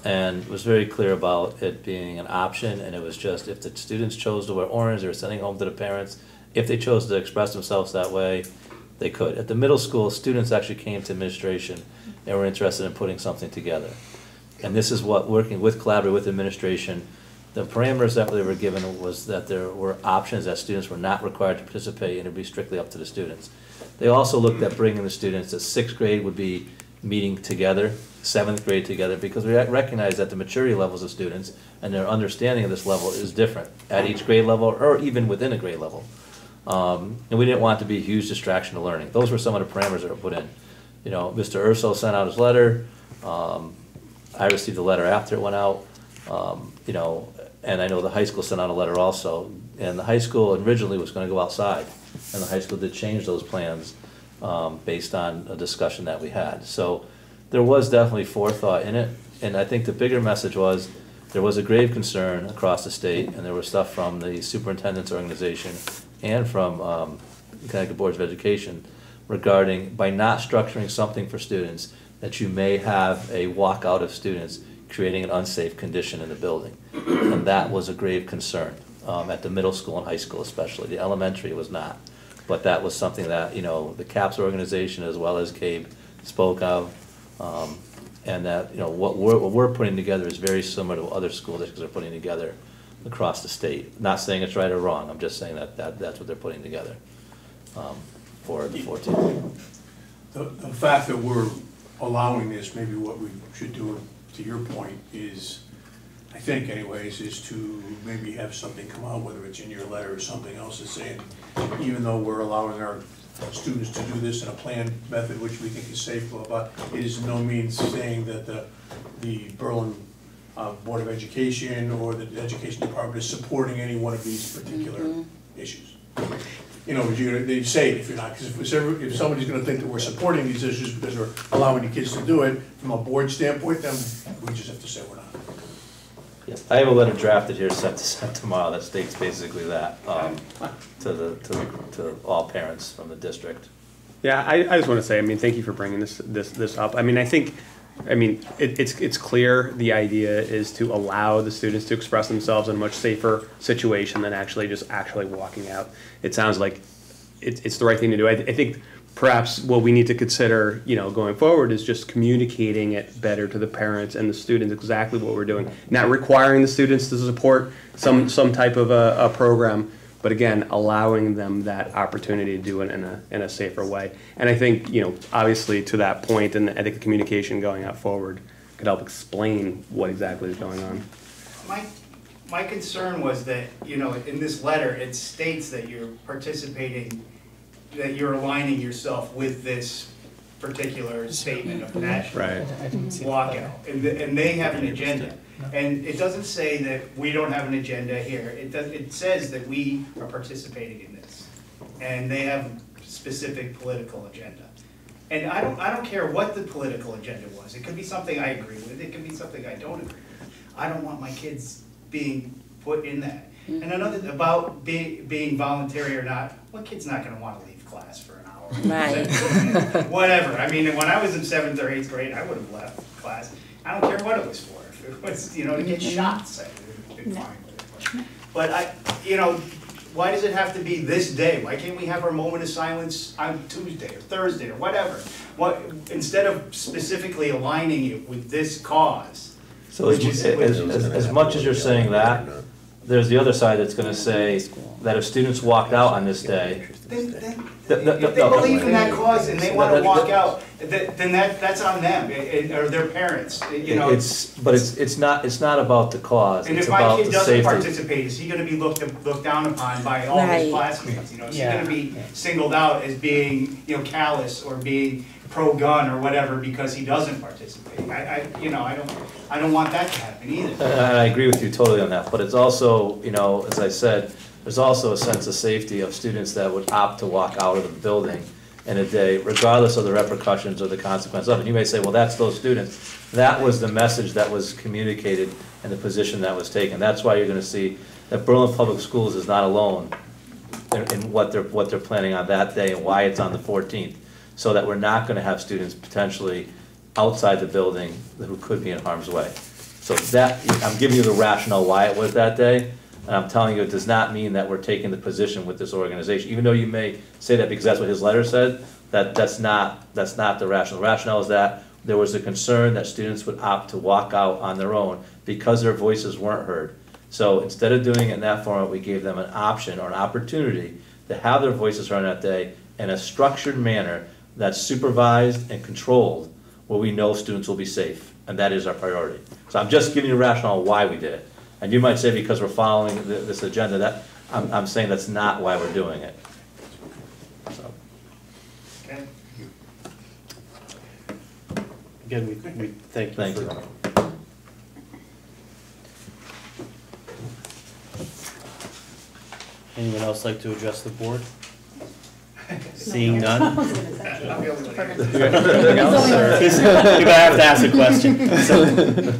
and was very clear about it being an option, and it was just if the students chose to wear orange, they were sending home to the parents, If they chose to express themselves that way, they could. At the middle school, students actually came to administration and were interested in putting something together. And this is what, working with collaborative with administration, the parameters that they were given was that there were options that students were not required to participate, and it would be strictly up to the students. They also looked at bringing the students, that sixth grade would be meeting together, seventh grade together, because we recognize that the maturity levels of students and their understanding of this level is different at each grade level or even within a grade level. And we didn't want it to be a huge distraction to learning. Those were some of the parameters that were put in. You know, Mr. Urso sent out his letter. I received a letter after it went out. You know, and I know the high school sent out a letter also. And the high school originally was going to go outside, and the high school did change those plans based on a discussion that we had. So there was definitely forethought in it, and I think the bigger message was there was a grave concern across the state, and there was stuff from the superintendent's organization and from Connecticut Boards of Education regarding, by not structuring something for students, that you may have a walkout of students creating an unsafe condition in the building. And that was a grave concern at the middle school and high school especially. The elementary was not. But that was something that, you know, the CAPS organization as well as CABE spoke of. And that, you know, what we're putting together is very similar to what other school districts are putting together across the state. Not saying it's right or wrong, I'm just saying that's what they're putting together for the 14th. The fact that we're allowing this, maybe what we should do, to your point, is, I think anyways, is to maybe have something come out, whether it's in your letter or something else, that's saying, even though we're allowing our students to do this in a planned method, which we think is safe, blah, blah, it is in no means saying that the Berlin Board of Education or the Education Department is supporting any one of these particular issues. You know, they say if you're not, because if somebody's going to think that we're supporting these issues because we're allowing the kids to do it, from a board standpoint, then we just have to say we're not. Yes, I have a letter drafted here set to send tomorrow that states basically that to all parents from the district. Yeah, I just want to say, I mean, thank you for bringing this up. I mean, I think, it's clear the idea is to allow the students to express themselves in a much safer situation than actually walking out. It sounds like it's the right thing to do. I think perhaps what we need to consider, you know, going forward is just communicating it better to the parents and the students exactly what we're doing. Not requiring the students to support some type of a program, but again, allowing them that opportunity to do it in a safer way. And I think, you know, obviously to that point, and I think the communication going out forward could help explain what exactly is going on. My concern was that, you know, in this letter, it states that you're participating, that you're aligning yourself with this particular statement of national walkout, and they have an agenda. And it doesn't say that we don't have an agenda here. It says that we are participating in this, and they have a specific political agenda. And I don't care what the political agenda was. It could be something I agree with. It could be something I don't agree with. I don't want my kids being put in that. And another about being voluntary or not. What kid's not going to want to leave class for an hour? Right. Whatever. I mean, when I was in 7th or 8th grade, I would have left class. I don't care what it was for. If it was, you know, to get shots, I would have been fine with it. But you know, why does it have to be this day? Why can't we have our moment of silence on Tuesday or Thursday or whatever? Instead of specifically aligning it with this cause? So as much as you're saying that, there's the other side that's going to say that if students walked out on this day, if they believe in that cause and they want to walk out, then that's on them or their parents. You know, but it's not about the cause. And it's if my about kid the doesn't safety. participate, is he going to be looked down upon by all his classmates? You know, is he going to be singled out as being, you know, callous or being pro-gun or whatever because he doesn't participate? I don't want that to happen either. And I agree with you totally on that. But it's also, you know, as I said, there's also a sense of safety of students that would opt to walk out of the building in a day, regardless of the repercussions or the consequence of it. And you may say, well, that's those students. That was the message that was communicated and the position that was taken. That's why you're going to see that Berlin Public Schools is not alone in what they're planning on that day and why it's on the 14th, so that we're not going to have students potentially outside the building who could be in harm's way. So that, I'm giving you the rationale why it was that day. And I'm telling you, it does not mean that we're taking the position with this organization, even though you may say that because that's what his letter said, that's not the rationale. The rationale is that there was a concern that students would opt to walk out on their own because their voices weren't heard. So instead of doing it in that format, we gave them an option or an opportunity to have their voices heard on that day in a structured manner that's supervised and controlled, where we know students will be safe, and that is our priority. So I'm just giving you a rationale why we did it. And you might say because we're following this agenda, that I'm saying that's not why we're doing it. So. Okay. Again, we thank you. Thank for you. Anyone else like to address the board? Seeing none? I'm the only one here. You're gonna have to ask a question. So,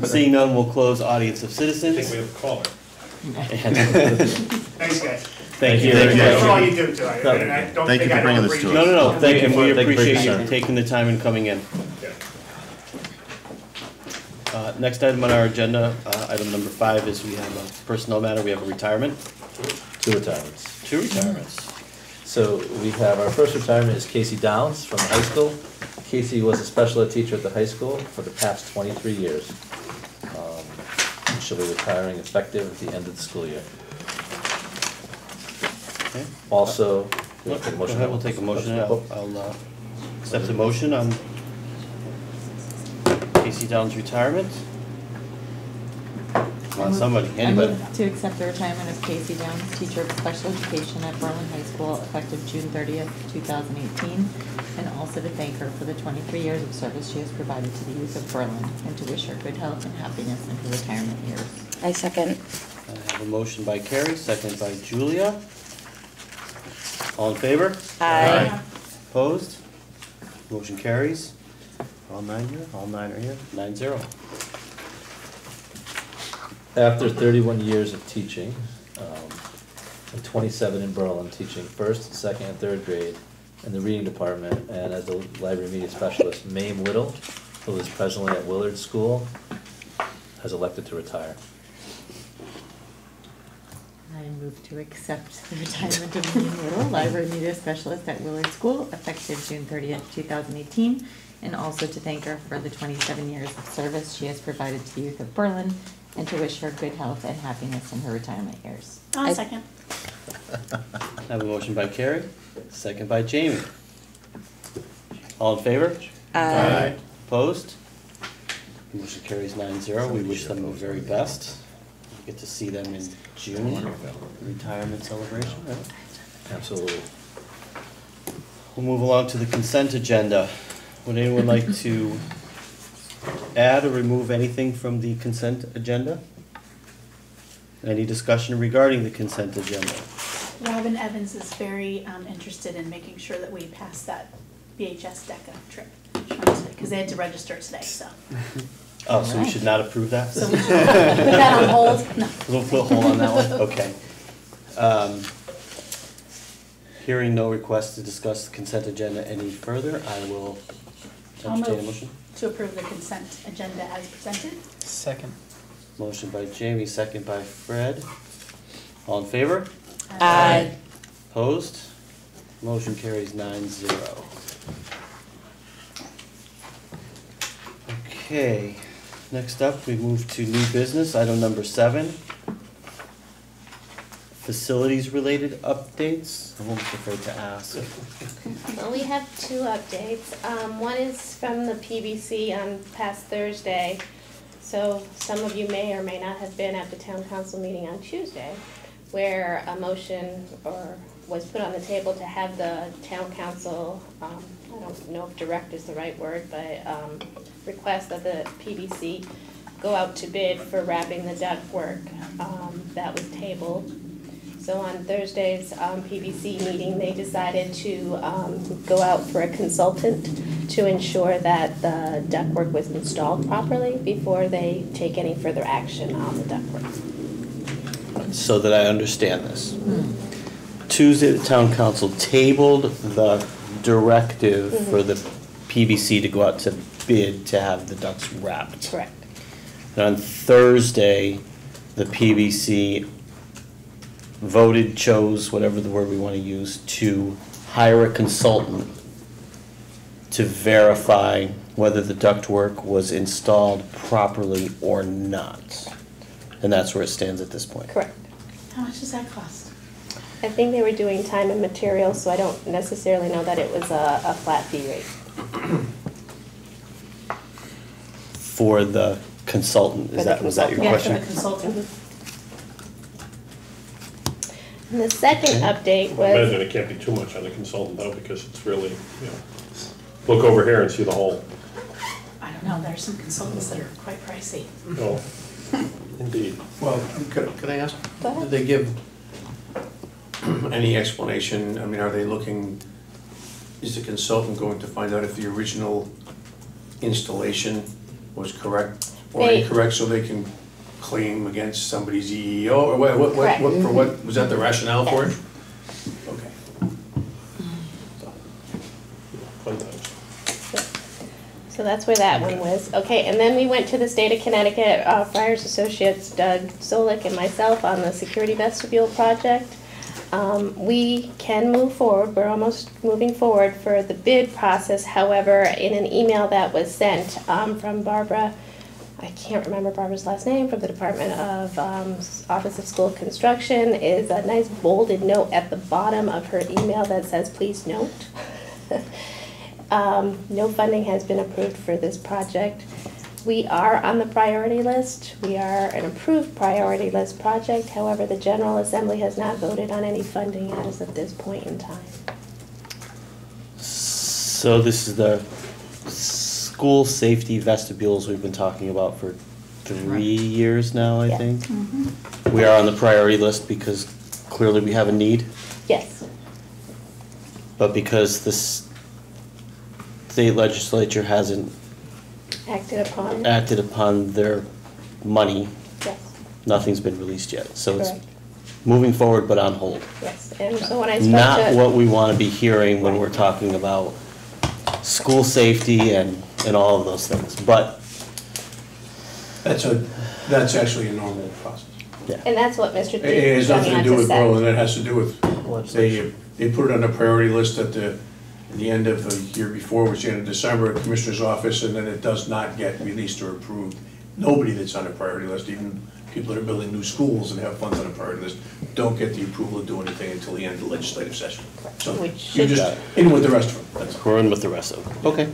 seeing none, we'll close audience of citizens. I think we have a caller. Thanks, guys. Thank you. Thank you for all you do, too. I don't Thank you think for I bringing don't this to appreciate us. No, thank you. We Thank you for appreciate your you taking the time and coming in. Next item on our agenda, item number 5, is we have a personnel matter. We have a retirement. 2 retirements. 2 retirements. So we have, our first retirement is Casey Downs from the high school. Casey was a special ed teacher at the high school for the past 23 years. She'll be retiring effective at the end of the school year. Okay. Also, We'll take a motion. I'll accept the motion on Casey Downs' retirement. Come on, somebody, I anybody. move to accept the retirement of Casey Downs, teacher of special education at Berlin High School, effective June 30th, 2018, and also to thank her for the 23 years of service she has provided to the youth of Berlin, and to wish her good health and happiness in her retirement years. I second. I have a motion by Carrie, second by Julia. All in favor? Aye. Opposed? Motion carries. All 9 here? All 9 are here. 9-0. after 31 years of teaching, and 27 in Berlin, teaching first, second, and third grade in the reading department, and as the library media specialist, Mame Little, who is presently at Willard School, has elected to retire. I move to accept the retirement of Mame Little, library media specialist at Willard School, effective June 30th, 2018, and also to thank her for the 27 years of service she has provided to the youth of Berlin, and to wish her good health and happiness in her retirement years. I'll second. I have a motion by Carrie, second by Jamie. All in favor? Aye. Opposed? Motion carries 9-0. We wish them the very best. We get to see them in June, retirement celebration, right? Absolutely. We'll move along to the consent agenda. Would anyone like to add or remove anything from the consent agenda? Any discussion regarding the consent agenda? Robin Evans is very interested in making sure that we pass that VHS DECA trip, because they had to register today, so. Oh, so we should not approve that? So we should put that on hold? No. We'll put a hold on that one, okay. Hearing no request to discuss the consent agenda any further, I will I'll entertain a move motion. to approve the consent agenda as presented. Second. Motion by Jamie, second by Fred. All in favor? Aye. Opposed? Motion carries 9-0. Okay, next up, we move to new business, item number 7. Facilities-related updates. I won't be afraid to ask. Well, we have 2 updates. One is from the PBC on past Thursday. So some of you may or may not have been at the town council meeting on Tuesday, where a motion was put on the table to have the town council, I don't know if direct is the right word, but request that the PBC go out to bid for wrapping the ductwork that was tabled. So on Thursday's PBC meeting, they decided to go out for a consultant to ensure that the ductwork was installed properly before they take any further action on the ductwork. So that I understand this. Tuesday, the town council tabled the directive for the PBC to go out to bid to have the ducts wrapped. Correct. And on Thursday, the PBC voted, chose, whatever the word we want to use, to hire a consultant to verify whether the ductwork was installed properly or not. And that's where it stands at this point. Correct. How much does that cost? I think they were doing time and materials, so I don't necessarily know that it was a flat fee rate. For the consultant, was that your question? Yeah, for the consultant. And the second update I was, imagine it can't be too much on the consultant though, because it's really, you know, look over here and see the whole, I don't know, there's some consultants that are quite pricey. oh, indeed. Well, could I ask, Go ahead. did they give any explanation? I mean, are they looking, is the consultant going to find out if the original installation was correct or They- incorrect so they can claim against somebody's EEO? Or what, Correct. for what, was that the rationale for it? Okay. Fun times. so that's where that one was. Okay, and then we went to the state of Connecticut, Friars Associates, Doug Solik and myself on the security vestibule project. We can move forward, we're almost moving forward for the bid process. However, in an email that was sent from Barbara, I can't remember Barbara's last name, from the Department of Office of School Construction, is a nice bolded note at the bottom of her email that says, please note. No funding has been approved for this project. We are on the priority list. We are an approved priority list project. However, the General Assembly has not voted on any funding as of this point in time. So this is the school safety vestibules we've been talking about for 3 years now, I Yeah. think. Mm-hmm. We are on the priority list because clearly we have a need, Yes, but because the state legislature hasn't acted upon. their money, Yes, nothing's been released yet. So it's correct. moving forward but on hold. Yes, and so when I spoke Not to. what we want to be hearing when we're talking about school safety and all of those things, but That's actually a normal process. And that's what Mr. It has nothing to do with said. Berlin, it has to do with, they put it on the priority list at the end of the year before, which is the end of December, at Commissioner's office, and then it does not get released or approved. Nobody that's on a priority list, even people that are building new schools and have funds on a priority list, don't get the approval to do anything until the end of the legislative session. So Which you're should- just in with the rest of them, that's all. we're in with the rest of them. Okay.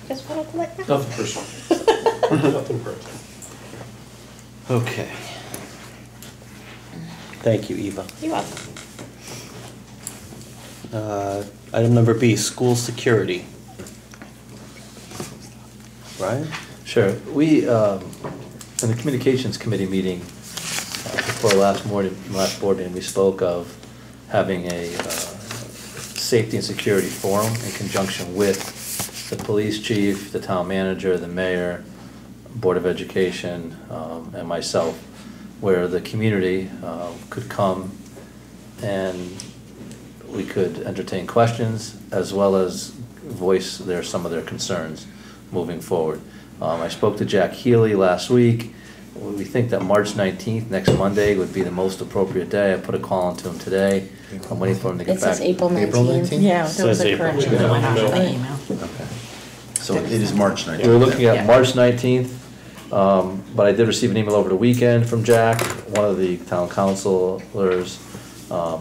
Just wanted to let you know. Nothing personal. Nothing personal. Okay. Thank you, Eva. You're welcome. Item number B, school security. Ryan? Sure. We, in the communications committee meeting, before last board meeting, we spoke of having a safety and security forum in conjunction with the police chief, the town manager, the mayor, Board of Education, and myself, where the community could come and we could entertain questions as well as voice some of their concerns moving forward. I spoke to Jack Healy last week. We think that March 19th, next Monday, would be the most appropriate day. I put a call into him today. I'm waiting for him to get It back. says April 19th. Yeah, there was Says a April. correction that went out in the email. So it is March 19th. We were looking Yeah. at March 19th, but I did receive an email over the weekend from Jack. One of the town councilors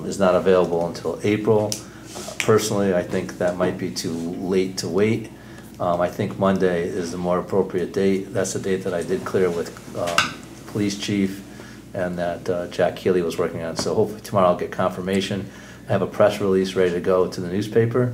is not available until April. Personally, I think that might be too late to wait. I think Monday is the more appropriate date. That's the date that I did clear with police chief and that Jack Healy was working on. So hopefully tomorrow I'll get confirmation. I have a press release ready to go to the newspaper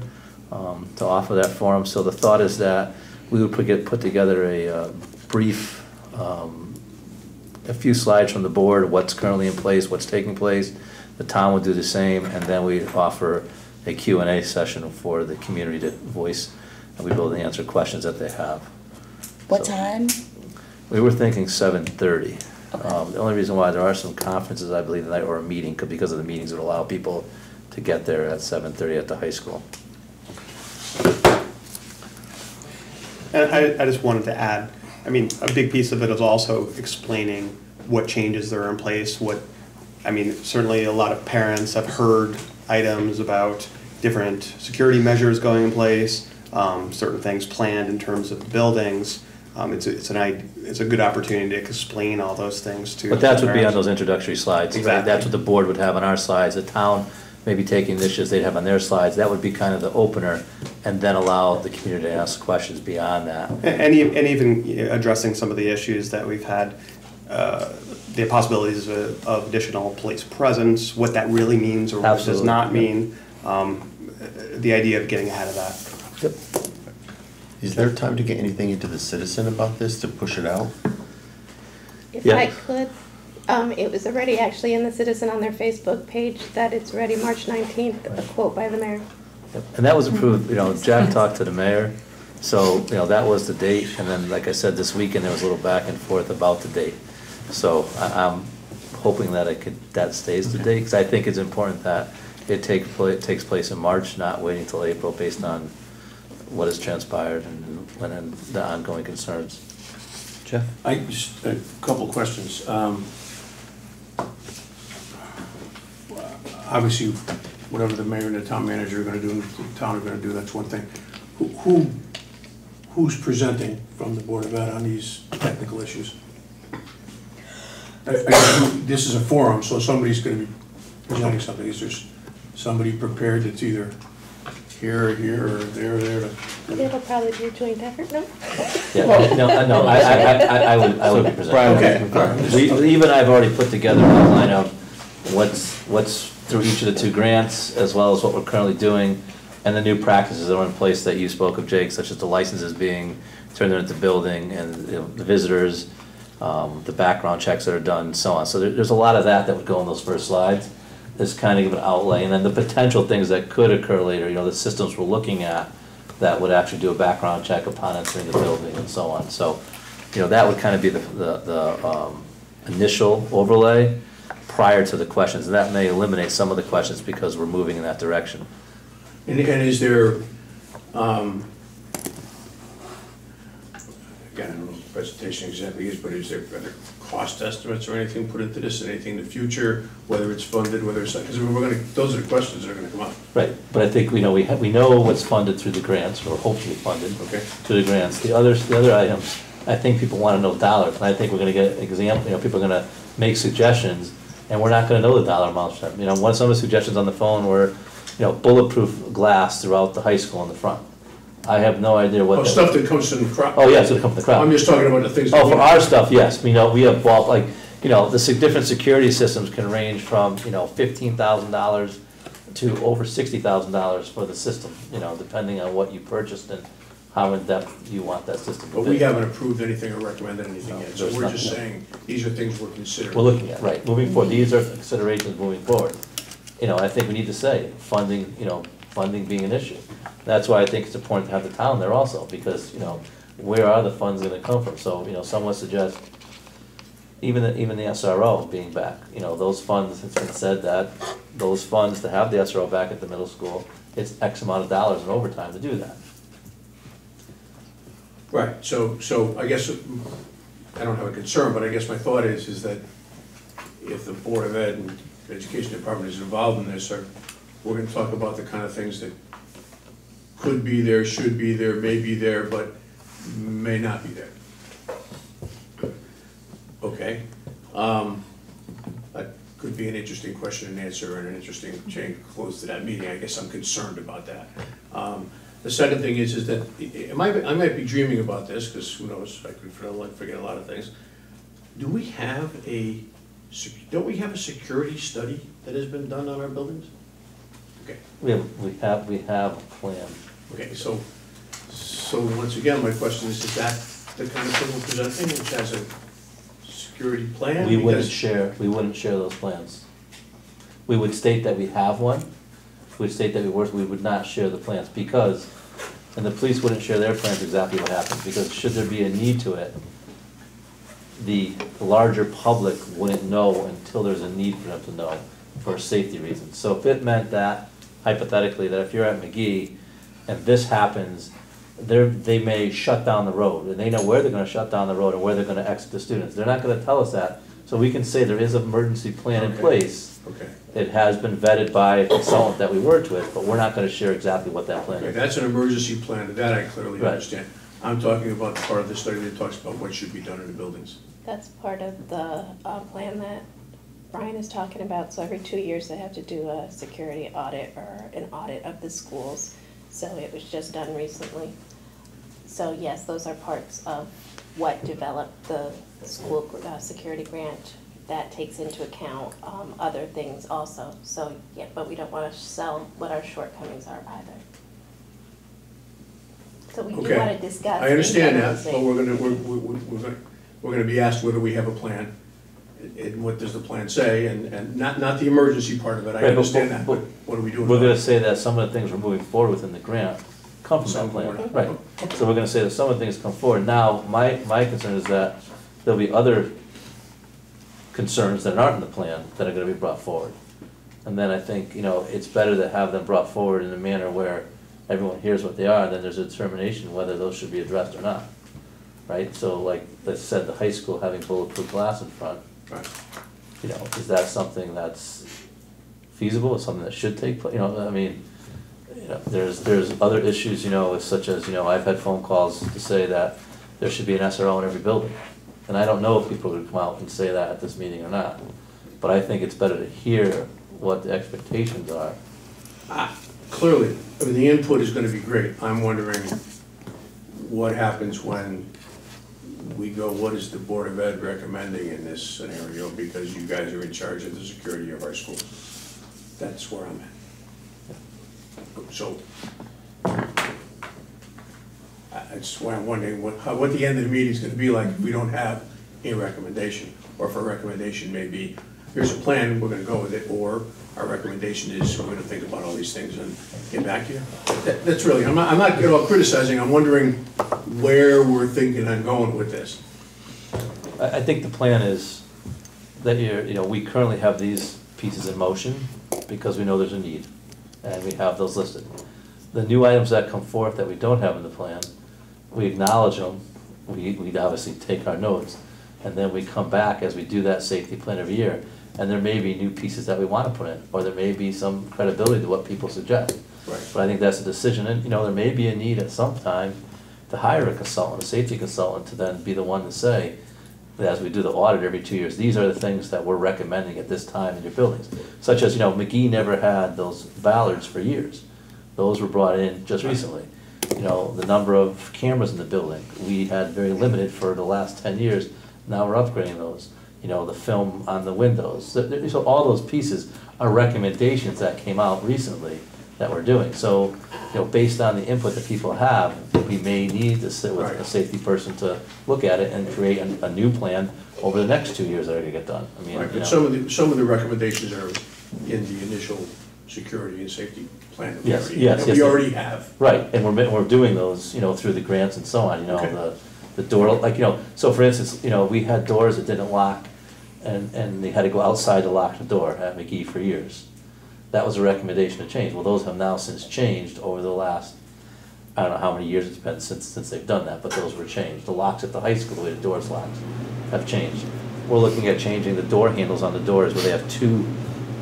to offer that forum. So the thought is that we would put together a brief, a few slides from the board, what's currently in place, what's taking place. The town would do the same, and then we offer a Q&A session for the community to voice, and we'd be able to answer questions that they have. What So, time? We were thinking 7:30. The only reason why, there are some conferences, I believe, tonight, or a meeting, because of the meetings would allow people to get there at 7:30 at the high school. And I just wanted to add, I mean, a big piece of it is also explaining what changes are in place, what I mean, certainly a lot of parents have heard items about different security measures going in place, certain things planned in terms of buildings. It's a good opportunity to explain all those things to. But that would be on parents. those introductory slides. Exactly. That's what the board would have on our slides. The town may be taking initiatives they'd have on their slides. That would be kind of the opener, and then allow the community to ask questions beyond that. And even addressing some of the issues that we've had, the possibilities of additional police presence, what that really means or what it does not mean, the idea of getting ahead of that. Yep. Is there time to get anything into the Citizen about this, to push it out? If I could, it was already actually in the Citizen on their Facebook page that it's ready March 19th, a quote by the mayor. Yep. And that was approved, Jack talked to the mayor, so, that was the date, and then, like I said, this weekend, there was a little back and forth about the date. So I'm hoping that that stays the date, because I think it's important that it takes place in March, not waiting till April, based on what has transpired and the ongoing concerns. Jeff? Just a couple questions. Obviously, whatever the mayor and the town manager are gonna do, and the town are gonna do, that's one thing. Who's presenting from the Board of Ed on these technical issues? This is a forum, so somebody's gonna be presenting something. Is there somebody prepared that's either here or there? It'll probably be a joint effort, no? Yeah, no, I would be presenting. Okay. Even I've already put together an outline of what's through each of the 2 grants, as well as what we're currently doing, and the new practices that are in place that you spoke of, Jake, such as the licenses being turned into the building, and the visitors, the background checks that are done, and so on. So there's a lot of that would go in those first slides. This kind of give an outlay, and then the potential things that could occur later, the systems we're looking at that would actually do a background check upon entering the building and so on. So, that would kind of be the initial overlay prior to the questions, and that may eliminate some of the questions because we're moving in that direction. And is there, again, I don't know what the presentation exactly is, but is there other cost estimates or anything put into this, and anything in the future, whether it's funded, whether it's, because those are the questions that are gonna come up. Right, but I think we know what's funded through the grants, or hopefully funded through the grants. The other items, I think people want to know dollars, and I think we're gonna get example, people are gonna make suggestions, and we're not gonna know the dollar amounts. Some of the suggestions on the phone were, bulletproof glass throughout the high school in the front. I have no idea what. Stuff that comes from the crowd. Oh, yeah, it's gonna come from the crowd. I'm just talking about the things. Oh, for our stuff, yes. We have the different security systems can range from, $15,000 to over $60,000 for the system, depending on what you purchased and how in-depth you want that system to be. But we haven't approved anything or recommended anything yet, so we're just saying, these are things we're considering. We're looking at, right, moving forward. These are considerations moving forward. I think we need to say, funding being an issue. That's why I think it's important to have the town there also, because, where are the funds gonna come from? So, some would suggest, even the SRO being back, those funds, it's been said that those funds to have the SRO back at the middle school, it's X amount of dollars in overtime to do that. Right, so I guess, I don't have a concern, but I guess my thought is that if the Board of Ed and the Education Department is involved in this, we're gonna talk about the kind of things that could be there, should be there, may be there, but may not be there. Okay. That could be an interesting question and answer and an interesting chain close to that meeting. I guess I'm concerned about that. The second thing is that I might be dreaming about this, because who knows, I could forget a lot of things. Don't we have a security study that has been done on our buildings? Okay. We have a plan. Okay, so once again, my question is that the kind of thing we're presenting, which has a security plan? We wouldn't share those plans. We would state that we have one. We would state that we would not share the plans because, and the police wouldn't share their plans exactly what happens, because should there be a need to it, the larger public wouldn't know until there's a need for them to know for safety reasons. So if it meant that, hypothetically, that if you're at McGee and this happens, they may shut down the road, and they know where they're gonna shut down the road and where they're gonna exit the students. They're not gonna tell us that, So we can say there is an emergency plan in Okay. place. Okay. It has been vetted by a consultant that we worked with, but we're not gonna share exactly what that plan Okay, is. that's an emergency plan, that I clearly Right. understand. I'm talking about the part of the study that talks about what should be done in the buildings. That's part of the plan that Brian is talking about. So every 2 years, they have to do a security audit or an audit of the schools. So it was just done recently. So yes, those are parts of what developed the school security grant. That takes into account other things also. So yeah, but we don't want to sell what our shortcomings are either. So we do Okay. want to discuss. I understand that, implementing. but we're gonna be asked whether we have a plan, and what does the plan say, and not the emergency part of it, I Right, but- understand that, but- but what are we doing? We're about gonna it? say that some of the things we're moving forward within the grant come from Some that plan, of them right? So we're gonna say that some of the things come forward. Now, my concern is that there'll be other concerns that aren't in the plan that are gonna be brought forward. And then I think, it's better to have them brought forward in a manner where everyone hears what they are, and then there's a determination whether those should be addressed or not. Right? So like, let's said, the high school having bulletproof glass in front. Right. Is that something that's feasible, is something that should take place, I mean, there's other issues, such as, I've had phone calls to say that there should be an SRO in every building. And I don't know if people would come out and say that at this meeting or not, but I think it's better to hear what the expectations are. Clearly, I mean, the input is gonna be great. I'm wondering what happens when we go, what is the Board of Ed recommending in this scenario, because you guys are in charge of the security of our schools. That's where I'm at. So, that's why I'm wondering what the end of the meeting is gonna be like if we don't have a recommendation, or if a recommendation may be, here's a plan, we're gonna go with it, or our recommendation is we're gonna think about all these things and get back to you. That's really, I'm not at all criticizing, I'm wondering where we're thinking I'm going with this. I think the plan is that we currently have these pieces in motion because we know there's a need, and we have those listed. The new items that come forth that we don't have in the plan, we acknowledge them, we obviously take our notes, and then we come back as we do that safety plan every year, and there may be new pieces that we want to put in, or there may be some credibility to what people suggest. Right. But I think that's a decision, and, there may be a need at some time to hire a consultant, a safety consultant, to then be the one to say, that as we do the audit every 2 years, these are the things that we're recommending at this time in your buildings. Such as, McGee never had those ballards for years. Those were brought in just recently. The number of cameras in the building, we had very limited for the last 10 years. Now we're upgrading those. The film on the windows. So all those pieces are recommendations that came out recently that we're doing. So, based on the input that people have, we may need to sit with a safety person to look at it and create a new plan over the next 2 years that are gonna get done. I mean, Right, but some of the recommendations are in the initial security and safety plan that we already have. Right, and we're doing those, through the grants and so on, Okay. the door, so for instance, we had doors that didn't lock, and they had to go outside to lock the door at McGee for years. That was a recommendation to change. Well, those have now since changed over the last, I don't know how many years it's been since they've done that, but those were changed. The locks at the high school, the way the doors locked, have changed. We're looking at changing the door handles on the doors where they have two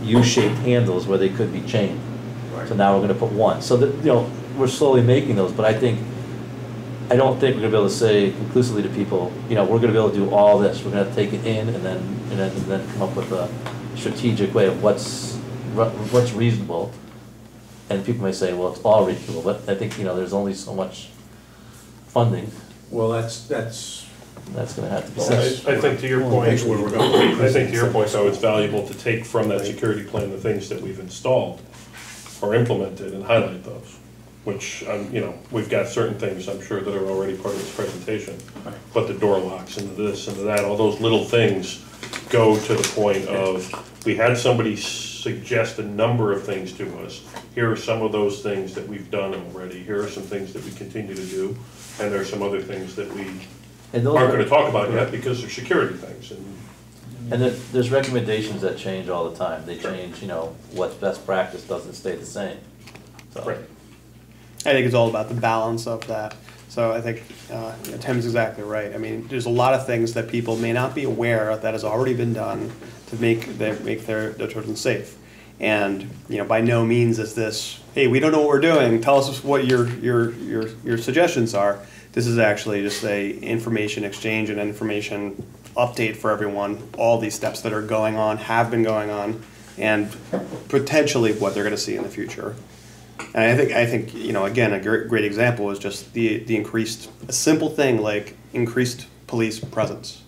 U-shaped handles where they could be chained. So now we're gonna put one. So that, we're slowly making those, but I don't think we're gonna be able to say conclusively to people, we're gonna be able to do all this. We're gonna take it in and then come up with a strategic way of what's reasonable. And people may say, well, it's all reasonable, but I think, there's only so much funding. Well, that's gonna have to be Well, said. I think to your point, I think to your point, though, it's valuable to take from that security plan the things that we've installed or implemented and highlight those, which, we've got certain things, I'm sure, that are already part of this presentation. But the door locks and this and that, all those little things go to the point of, we had somebody suggest a number of things to us. Here are some of those things that we've done already. Here are some things that we continue to do. And there are some other things that we aren't going to talk about yet because they're security things. And there's recommendations that change all the time. They change, what's best practice doesn't stay the same. So. Right. I think it's all about the balance of that. So I think Tim's exactly right. I mean, there's a lot of things that people may not be aware of that has already been done to make their children safe. And by no means is this, hey, we don't know what we're doing, tell us what your suggestions are. This is actually just a information exchange and information update for everyone. All these steps that are going on, have been going on, and potentially what they're going to see in the future. And I think again, a great example is just the increased, a simple thing like increased police presence.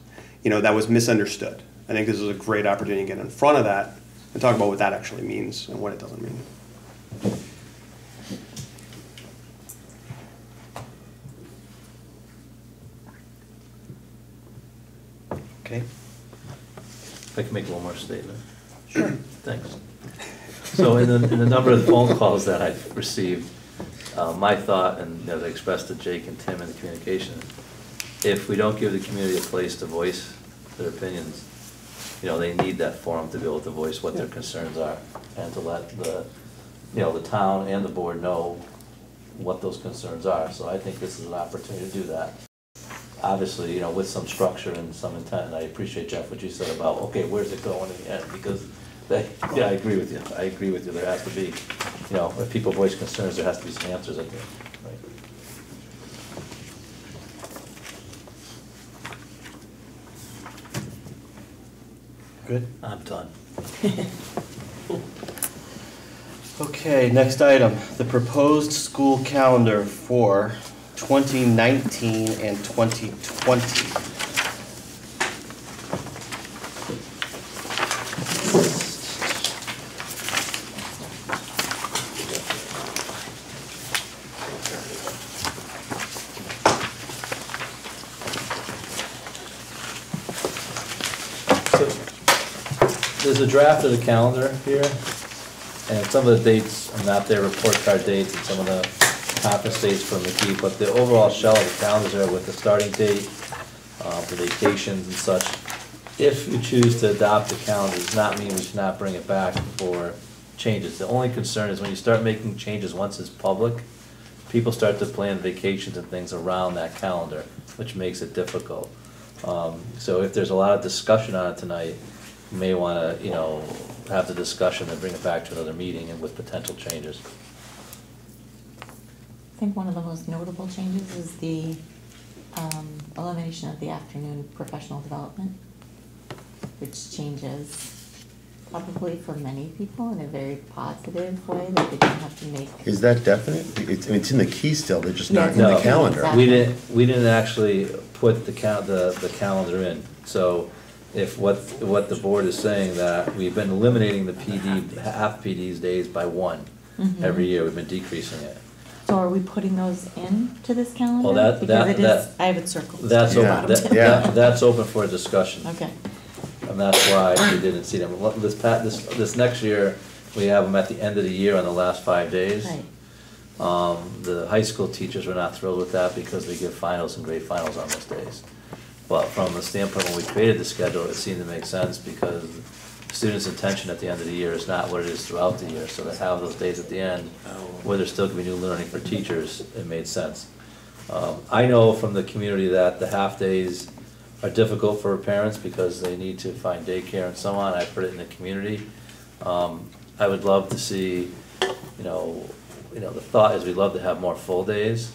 That was misunderstood. I think this is a great opportunity to get in front of that and talk about what that actually means and what it doesn't mean. Okay. If I can make one more statement. Sure. Thanks. So in the number of phone calls that I've received, my thought, and as I expressed to Jake and Tim in the communication, if we don't give the community a place to voice their opinions, they need that forum to be able to voice what their concerns are and to let the town and the board know what those concerns are. So I think this is an opportunity to do that. Obviously, with some structure and some intent, and I appreciate, Jeff, what you said about, okay, where's it going in the end? Because I agree with you. I agree with you. There has to be, if people voice concerns, there has to be some answers at the end, right? Good. I'm done. Okay, next item, the proposed school calendar for 2019 and 2020. There's a draft of the calendar here, and some of the dates are not there, report card dates, and some of the conference dates for McKee, but the overall shell of the calendar is there with the starting date, the vacations and such. If you choose to adopt the calendar, does not mean we should not bring it back for changes. The only concern is when you start making changes once it's public, people start to plan vacations and things around that calendar, which makes it difficult. So if there's a lot of discussion on it tonight, you may want to, have the discussion and bring it back to another meeting and with potential changes. I think one of the most notable changes is the elimination of the afternoon professional development, which changes probably for many people in a very positive way that they don't have to make. Is that definite? It's in the key still, they're just not in No, the calendar. Exactly. We didn't actually put the calendar in. So if what the board is saying, that we've been eliminating the half PD's days by one every year, we've been decreasing it. So are we putting those into this calendar? Well, I have it circled. That's open. Yeah. That's open for discussion. Okay. And that's why we didn't see them. This next year, we have them at the end of the year on the last 5 days. Right. The high school teachers were not thrilled with that because they give finals and grade finals on those days. But from the standpoint when we created the schedule, it seemed to make sense because students' intention at the end of the year is not what it is throughout the year. So to have those days at the end, where there still can be new learning for teachers, it made sense. I know from the community that the half days are difficult for parents because they need to find daycare and so on. I've heard it in the community. I would love to see, the thought is we'd love to have more full days.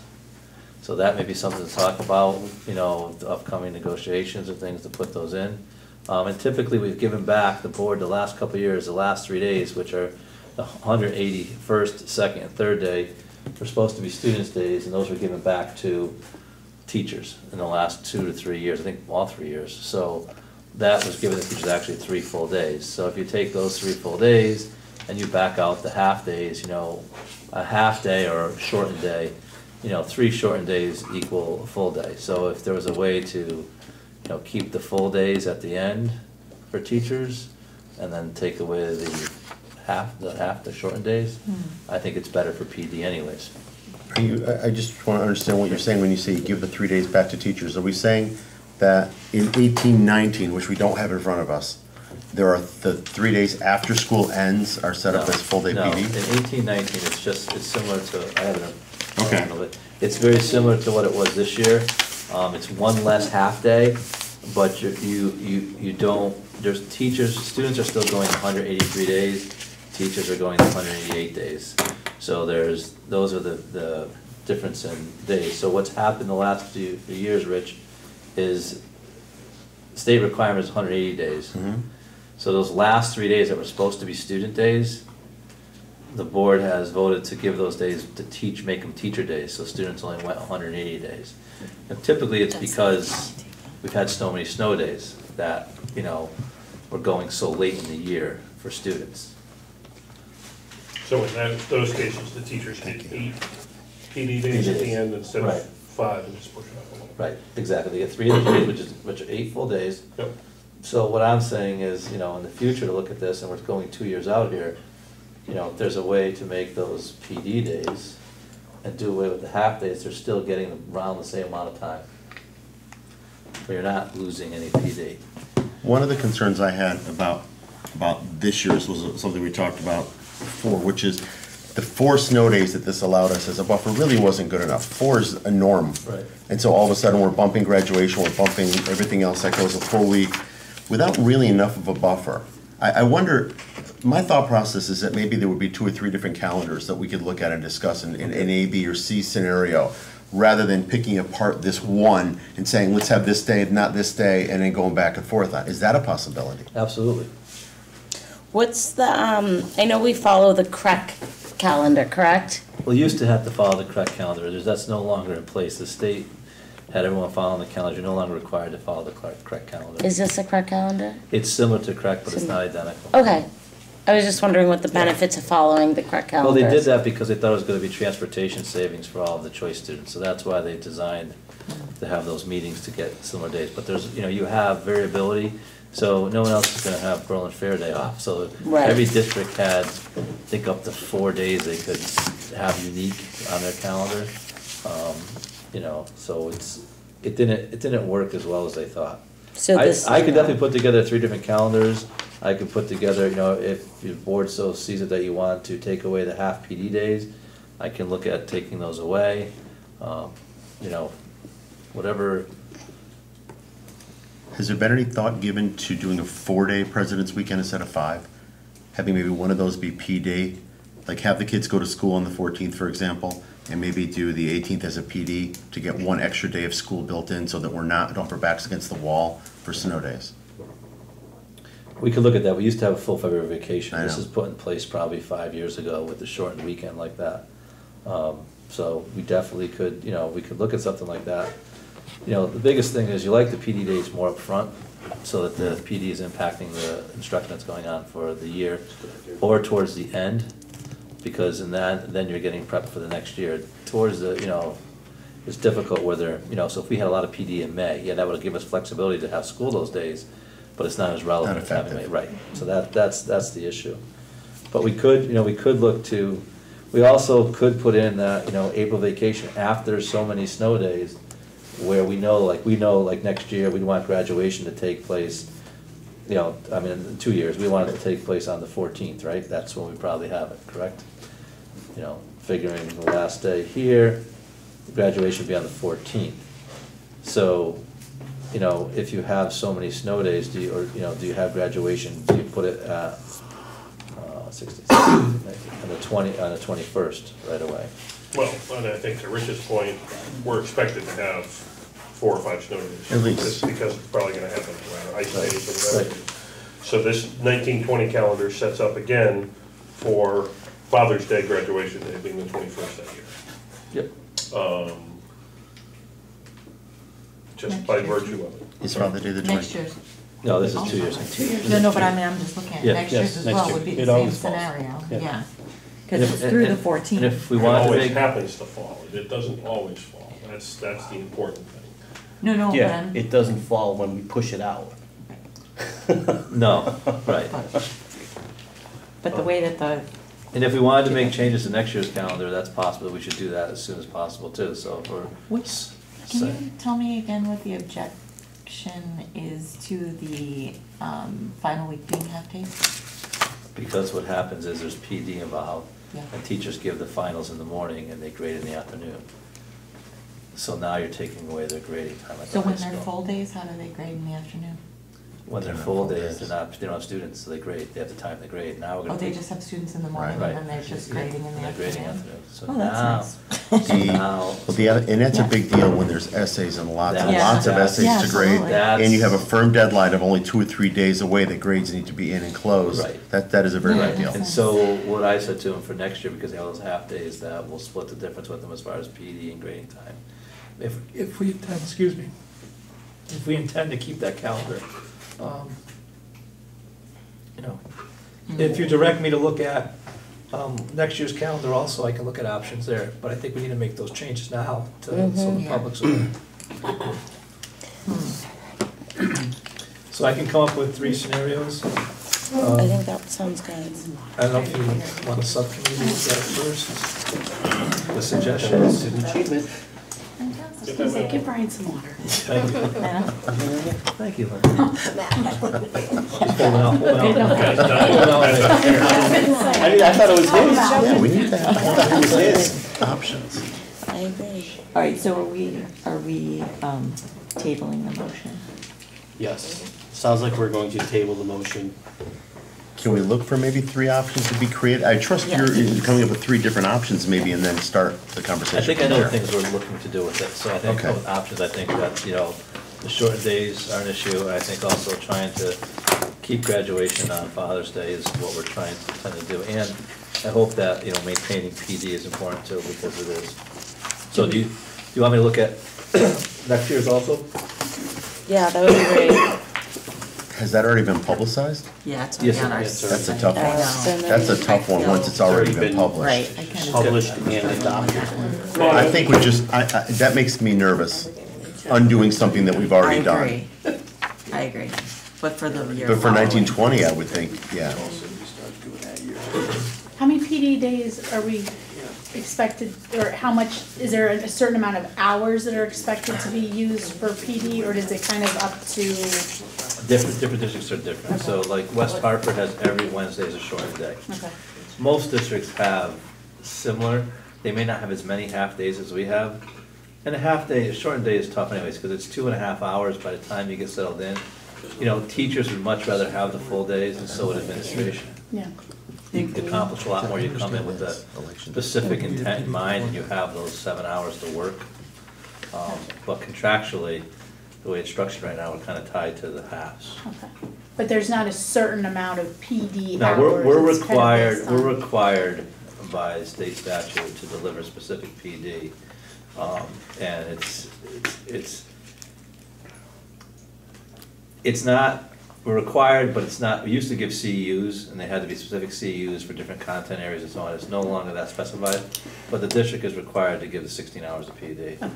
So that may be something to talk about, the upcoming negotiations and things to put those in. And typically we've given back the board the last couple of years, the last 3 days, which are the 181st, 2nd, and 3rd day, were supposed to be students' days, and those were given back to teachers in the last 2 to 3 years, I think all 3 years. So that was giving the teachers actually 3 full days. So if you take those 3 full days and you back out the half days, a half day or a shortened day, 3 shortened days equal a full day. So if there was a way to, keep the full days at the end for teachers and then take away the shortened days, I think it's better for PD anyways. I just want to understand what you're saying when you say you give the 3 days back to teachers. Are we saying that in 18-19, which we don't have in front of us, there are the 3 days after school ends are set up as full day PD? No, in 18-19, it's similar to, I have it Okay. of it. It's very similar to what it was this year. It's one less half-day, but you don't, there's teachers, students are still going 183 days, teachers are going 188 days. So those are the difference in days. So what's happened the last few years, Rich, is state requirement is 180 days. Mhm. So those last 3 days that were supposed to be student days, the board has voted to give those days to teach, make them teacher days, so students only went 180 days. And typically it's because we've had so many snow days that, we're going so late in the year for students. So in those cases, the teachers get 8 PD days at the end instead Right. of 5 and just push it up a little. Right, exactly. They get 3 of those days, which are 8 full days. Yep. So what I'm saying is, in the future to look at this, and we're going 2 years out here, if there's a way to make those PD days and do away with the half days, they're still getting around the same amount of time. But you're not losing any PD. One of the concerns I had about this year's was something we talked about before, which is the 4 snow days that this allowed us as a buffer really wasn't good enough. 4 is a norm. Right. And so all of a sudden, we're bumping graduation, we're bumping everything else that goes a full week without really enough of a buffer. I wonder, my thought process is that maybe there would be 2 or 3 different calendars that we could look at and discuss in an A, B, or C scenario, rather than picking apart this one and saying, let's have this day, not this day, and then going back and forth on. Is that a possibility? Absolutely. What's the, I know we follow the CREC calendar, correct? Well, you used to have to follow the correct calendar. That's no longer in place. The state had everyone following the calendar. You're no longer required to follow the correct calendar. Is this a CREC calendar? It's similar to correct, but it's not identical. Okay. I was just wondering what the benefits of following the CREC calendar Well, they did is. that because they thought it was going to be transportation savings for all of the choice students. So that's why they designed to have those meetings to get similar days. But there's, you have variability. So no one else is going to have Berlin Fair Day off. So Right. every district had, I think, up to 4 days they could have unique on their calendar. So it didn't work as well as they thought. So this- I could definitely put together 3 different calendars. I could put together, if your board so sees it that you want to take away the half PD days, I can look at taking those away. Whatever. Has there been any thought given to doing a 4-day President's Weekend instead of 5? Having maybe one of those be PD, like have the kids go to school on the 14th, for example, and maybe do the 18th as a PD to get 1 extra day of school built in so that don't have our backs against the wall for snow days. We could look at that. We used to have a full February vacation. I This know. was put in place probably 5 years ago with the shortened weekend like that. So we definitely could, we could look at something like that. The biggest thing is you like the PD days more up front, so that the PD is impacting the instruction that's going on for the year, or towards the end, because in that, then you're getting prepped for the next year. Towards the, it's difficult whether, so if we had a lot of PD in May, yeah, that would give us flexibility to have school those days, but it's not as relevant as having May, right? So that's the issue. But we could, look to, we also could put in that, April vacation after so many snow days, where we know, like next year, we want graduation to take place, in 2 years, we want it to take place on the 14th, right? That's when we probably have it, correct? Figuring the last day here, graduation would be on the 14th. So, if you have so many snow days, do you have graduation, do you put it at, 66, on the 21st, right away? Well, and I think to Rich's point, we're expected to have 4 or 5 snow days. At least. Just because it's probably gonna happen around ice Right. days or whatever. Right. So this 1920 calendar sets up again for Father's Day graduation day being the 21st that year. Yep. Just by virtue of it. Is Father's Day the 20th? Next year's. No, this is 2 years. No, but I'm just looking at Yeah, next yes, year's as next well year. would be It the same always falls. scenario, Yeah. yeah. Because it's through the 14th. And if we It wanted to always make, happens to fall. It doesn't always fall. That's the important thing. No, but Yeah, I'm, it doesn't fall when we push it out. no, right. but the way that the, And if we wanted to make changes to next year's calendar, that's possible, we should do that as soon as possible too, so if we're. which, can you tell me again what the objection is to the final week being half days? Because what happens is there's PD involved, Yeah. And teachers give the finals in the morning and they grade in the afternoon. So now you're taking away their grading time at the So high when they're school. full days, how do they grade in the afternoon? When they're full days, they don't have students, so they grade, they have the time to grade. Now we're gonna. Oh, they take- just have students in the morning Right. and then they're just Yeah, grading in the and they're grading afternoon? So Oh, now, that's so now. And that's a big deal when there's essays and lots and That's- lots of that's- essays to grade. That's- And you have a firm deadline of only 2 or 3 days away that grades need to be in and closed. Right. That is a very big deal. And so what I said to him for next year, because they have those half days, that we'll split the difference with them as far as PD and grading time. If we intend, excuse me, if we intend to keep that calendar, you know, if you direct me to look at next year's calendar also, I can look at options there, but I think we need to make those changes now to, so the public's aware. So I can come up with 3 scenarios. I think that sounds good. I don't know if you want a subcommittee to look at it first, the suggestions. Achievement. I was gonna say, give Brian some water. Thank you. Thank you, Lynn. I thought it was his. Yeah, we need that. I thought it was his. Options. I agree. All right, so are we tabling the motion? Yes. Sounds like we're going to table the motion. Can we look for maybe 3 options to be created? I trust you're coming up with 3 different options maybe and then start the conversation. I think I from know there. things we're looking to do with it, so I think Okay. with options, I think that, you know, the shortened days are an issue. I think also trying to keep graduation on Father's Day is what we're trying to do. And I hope that, you know, maintaining PD is important too, because it is. So do you want me to look at next year's also? Yeah, that would be great. Has that already been publicized? Yeah, it's Yes, on our. yes, sir. That's a tough I one. know. That's a tough one, once it's already been published. Right. I kind of- Published and adopted. I think we just, that makes me nervous, undoing something that we've already done. I agree, but for the year. But for following. 1920, I would think, yeah. How many PD days are we expected, or how much, is there a certain amount of hours that are expected to be used for PD, or is it kind of up to? Different districts are different. So like West Hartford has every Wednesday as a shortened day. Okay. Most districts have similar, they may not have as many half-days as we have. And a half-day, a shortened day is tough anyways, because it's 2.5 hours by the time you get settled in. You know, teachers would much rather have the full days, and so would administration. Yeah. You can accomplish a lot more, you come in with a specific intent in mind, and you have those 7 hours to work. But contractually, the way it's structured right now, we're kind of tied to the halves. Okay. But there's not a certain amount of PD Now, hours? we're it's kind of based on- required by state statute to deliver specific PD. And it's not, we're required, but it's not, we used to give CEUs, and they had to be specific CEUs for different content areas and so on. It's no longer that specified, but the district is required to give the 16 hours of PD. Okay.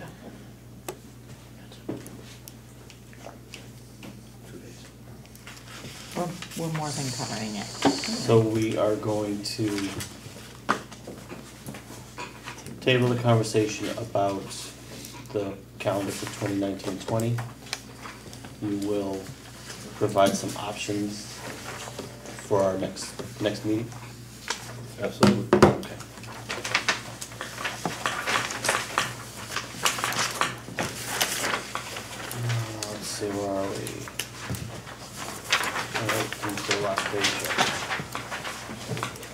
We're more than covering it. So we are going to table the conversation about the calendar for 2019-20. You will provide some options for our next meeting? Absolutely. Okay. Let's see, where are we? All right, come to the last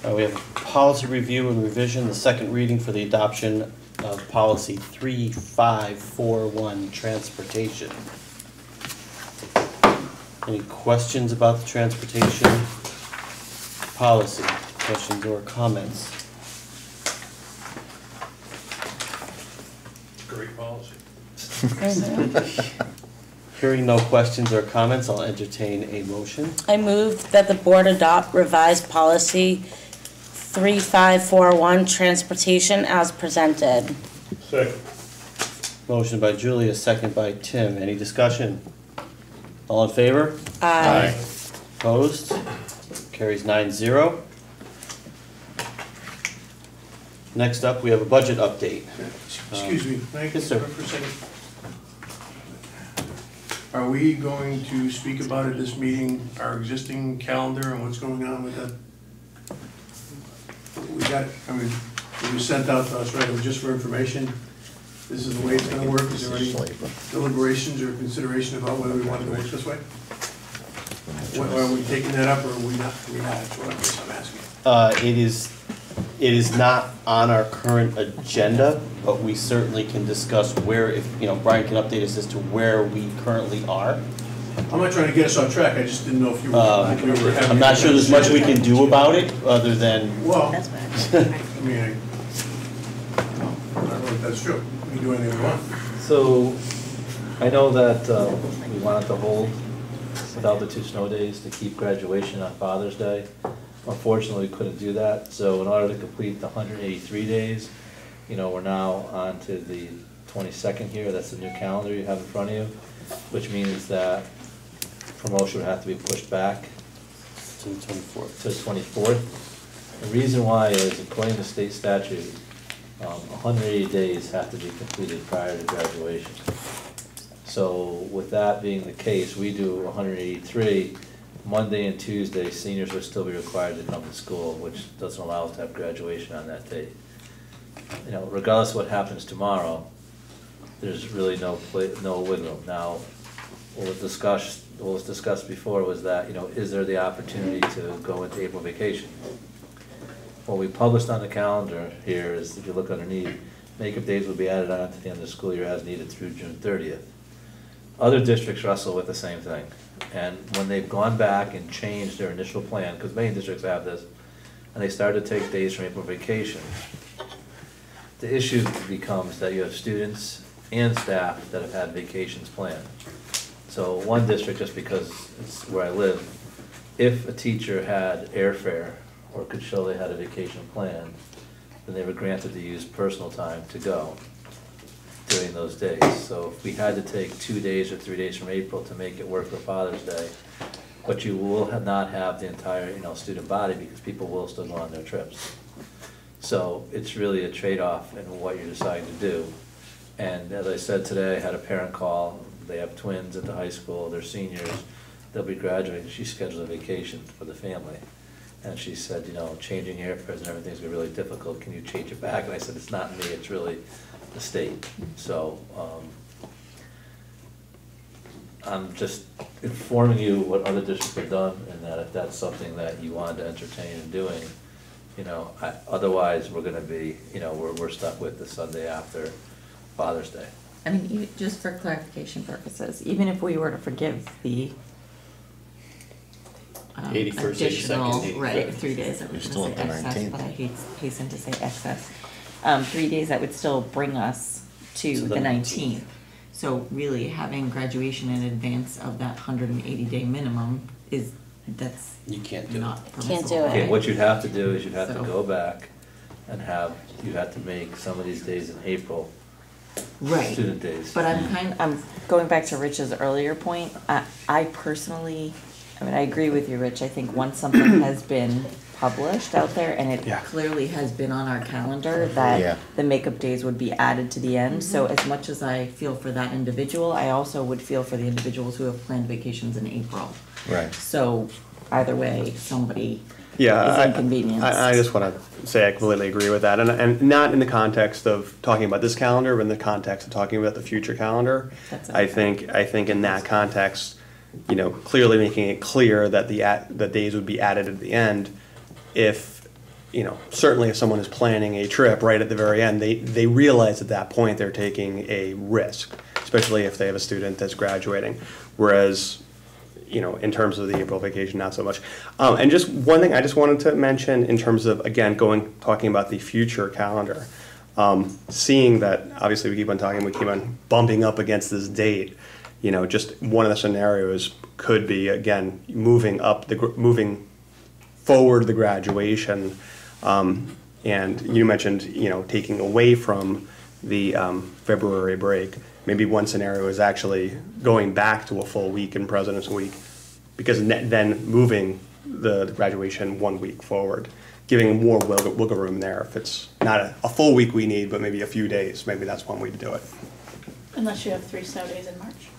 page. We have a policy review and revision, the second reading for the adoption of policy 3541, transportation. Any questions about the transportation policy? Questions or comments? Great policy. Hearing no questions or comments, I'll entertain a motion. I move that the board adopt revised policy 3541, transportation as presented. Second. Motion by Julia, second by Tim. Any discussion? All in favor? Aye. Opposed? Carries 9-0. Next up, we have a budget update. Excuse me, can I Yes, sir. for a second? Are we going to speak about at this meeting, our existing calendar and what's going on with that? got it, I mean, it was sent out to us, right, it was just for information. This is the way it's gonna work, is there any deliberations or consideration about whether we want to work this way? Are we taking that up, or are we not, that's what I'm asking. It is not on our current agenda, but we certainly can discuss where, if, you know, Brian can update us as to where we currently are. I'm not trying to get us off track, I just didn't know if you were. I'm not sure there's much we can do about it, other than. Well, I mean, I don't know if that's true, we can do anything we want. So, I know that we wanted to hold without the 2 snow days to keep graduation on Father's Day. Unfortunately, we couldn't do that, so in order to complete the 183 days, you know, we're now on to the 22nd here, that's the new calendar you have in front of you, which means that promotion would have to be pushed back to the 24th. To the 24th. The reason why is, according to state statute, 180 days have to be completed prior to graduation. So with that being the case, we do 183. Monday and Tuesday, seniors will still be required to come to school, which doesn't allow us to have graduation on that date. You know, regardless of what happens tomorrow, there's really no wiggle room. Now, what was discussed before was that, you know, is there the opportunity to go into April vacation? What we published on the calendar here is, if you look underneath, makeup days will be added on to the end of the school year as needed through June 30th. Other districts wrestle with the same thing. And when they've gone back and changed their initial plan, because many districts have this, and they started to take days from April vacation, the issue becomes that you have students and staff that have had vacations planned. So one district, just because it's where I live, if a teacher had airfare or could show they had a vacation plan, then they were granted to use personal time to go during those days. So if we had to take 2 days or 3 days from April to make it work for Father's Day, but you will not have the entire, you know, student body, because people will still go on their trips. So it's really a trade-off in what you're deciding to do. And as I said today, I had a parent call. They have twins at the high school, they're seniors, they'll be graduating. She scheduled a vacation for the family. And she said, you know, changing airfares and everything's gonna be really difficult. Can you change it back? And I said, it's not me, it's really the state. So I'm just informing you what other districts have done, and that if that's something that you wanted to entertain in doing, you know, otherwise we're gonna be, you know, we're stuck with the Sunday after Father's Day. I mean, just for clarification purposes, even if we were to forgive the 81st, additional, 82nd, right, 3 days, that was gonna say excess, but I hasten to say excess. 3 days, that would still bring us to the 19th. So really, having graduation in advance of that 180-day minimum that's you can't do not it. permissible. Can't do it. Okay, what you'd have to do is you'd have to So- go back and you'd have to make some of these days in April Right. student days. But I'm going back to Rich's earlier point. I personally, I mean, I agree with you, Rich. I think once something has been published out there, and it clearly has been on our calendar, that the makeup days would be added to the end. So as much as I feel for that individual, I also would feel for the individuals who have planned vacations in April. Right. So either way, somebody Yeah, is inconvenienced. I just want to say I completely agree with that, and not in the context of talking about this calendar, but in the context of talking about the future calendar. That's I think in that context, you know, clearly making it clear that the days would be added at the end. If, you know, certainly if someone is planning a trip right at the very end, they realize at that point they're taking a risk, especially if they have a student that's graduating. Whereas, you know, in terms of the April vacation, not so much. And just one thing I just wanted to mention in terms of, again, talking about the future calendar, seeing that obviously we keep on bumping up against this date. You know, just one of the scenarios could be, again, moving forward the graduation, and you mentioned, you know, taking away from the February break. Maybe one scenario is actually going back to a full week in President's Week, because then moving the graduation 1 week forward, giving more wiggle room there. If it's not a full week we need, but maybe a few days, maybe that's one way to do it. Unless you have 3 snow days in March.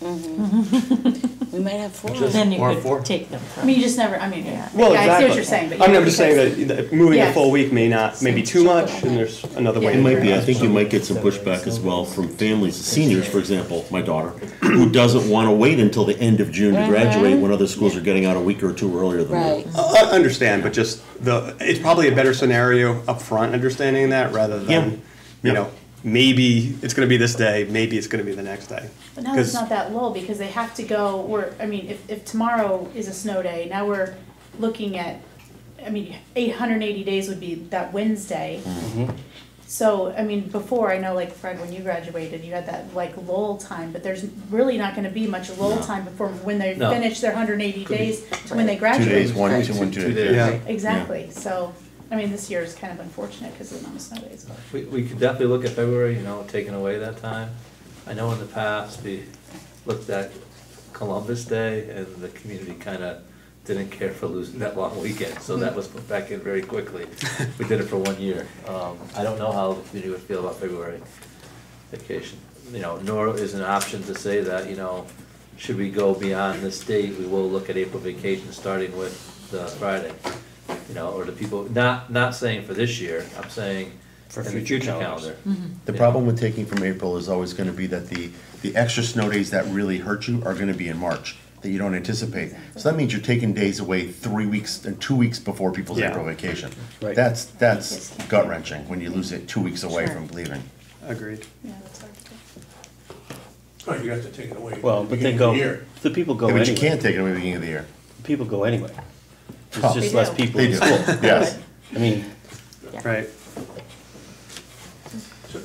We might have 4. Then you Or could 4. take them I from. mean, you just never, I mean, yeah. Well, I see exactly. what you're saying, but. I'm yeah, just saying that moving a full week may not, maybe too much, and there's another way. It to might do be, it. I think you might get some pushback as well from families, seniors, for example, my daughter, who doesn't want to wait until the end of June to graduate when other schools are getting out a week or two earlier than Right. that. I understand, but just it's probably a better scenario up front, understanding that, rather than, you know, maybe it's gonna be this day, maybe it's gonna be the next day. But now it's 'Cause- not that low because they have to go, I mean, if tomorrow is a snow day, now we're looking at, I mean, 880 days would be that Wednesday. So, I mean, before, I know like Fred, when you graduated, you had that like lull time, but there's really not gonna be much lull time before when they No. finish their 180 Could be- days to when they 2 graduate. days, 1, Right. 2, 1, 2 2 days. days. Yeah. Exactly, so, I mean, this year is kind of unfortunate because of the amount of snow days. We could definitely look at February, you know, taking away that time. I know in the past, we looked at Columbus Day, and the community kind of didn't care for losing that long weekend, so that was put back in very quickly. We did it for 1 year. I don't know how the community would feel about February vacation. You know, nor is an option to say that, you know, should we go beyond this date, we will look at April vacation starting with the Friday. You know, or the people, not saying for this year, I'm saying For in the future future calendars. calendar. The problem with taking from April is always gonna be that the extra snow days that really hurt you are gonna be in March, that you don't anticipate. So that means you're taking days away 3 weeks and 2 weeks before people's Yeah. April vacation. Right. That's gut wrenching when you lose it 2 weeks away from leaving. Agreed. Yeah, that's hard to do. Oh, you have to take it away. Well, at the but they beginning go, of the year. the people go Yeah, anyway. but you can't take it away at the beginning of the year. People go anyway. Oh. There's just They less do. people They in do, school. yes. I mean, Right.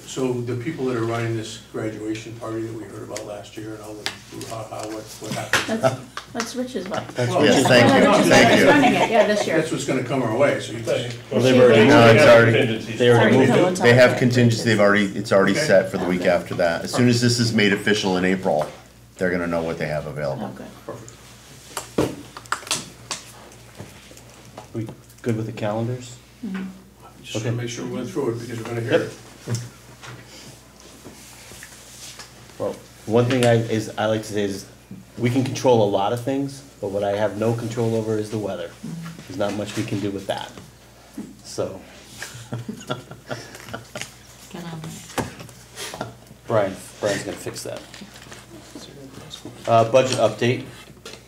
So the people that are running this graduation party that we heard about last year and all the brouhaha, what happened? That's Rich's wife. Well, Yes, yeah, thank you, Rich's thank wife is you. running it, yeah, this year. That's what's gonna come our way, so you just. well, they've already, No, it's already, they already moved it. they have contingency, it's already Okay. set for the week after that. As soon as this is made official in April, they're gonna know what they have available. Oh, good. We good with the calendars? Just to make sure we went through it because we're gonna hear it. Well, one thing I like to say is, we can control a lot of things, but what I have no control over is the weather. There's not much we can do with that. So, Get on that. Brian's gonna fix that. Budget update.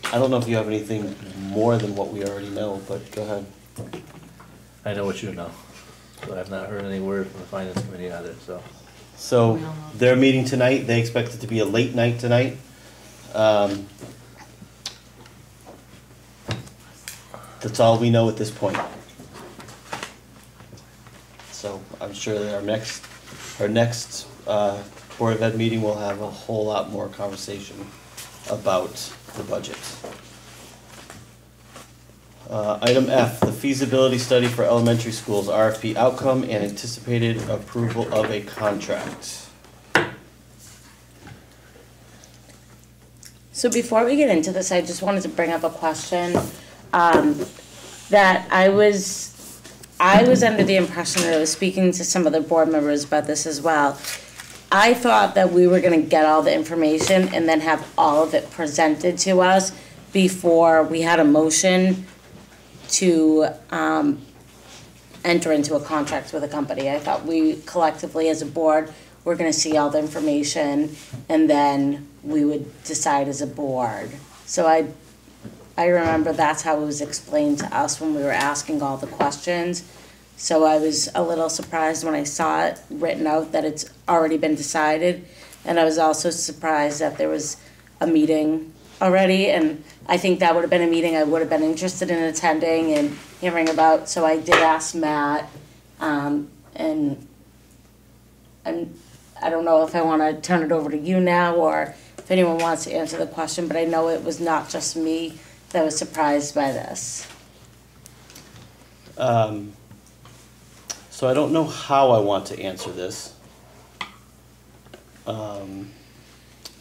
I don't know if you have anything more than what we already know, but go ahead. I know what you know, but I've not heard any word from the finance committee either, so. So, they're meeting tonight, they expect it to be a late night tonight. That's all we know at this point. So, I'm sure that our next Board of Ed meeting will have a whole lot more conversation about the budget. Item F, the feasibility study for elementary schools, RFP outcome and anticipated approval of a contract. So before we get into this, I just wanted to bring up a question, that I was under the impression that I was speaking to some other board members about this as well. I thought that we were gonna get all the information and then have all of it presented to us before we had a motion to, enter into a contract with a company. I thought we collectively as a board were gonna see all the information and then we would decide as a board. So I remember that's how it was explained to us when we were asking all the questions. So I was a little surprised when I saw it written out that it's already been decided. And I was also surprised that there was a meeting already. And I think that would have been a meeting I would have been interested in attending and hearing about. So I did ask Matt, and I don't know if I want to turn it over to you now or if anyone wants to answer the question, but I know it was not just me that was surprised by this. So I don't know how I want to answer this.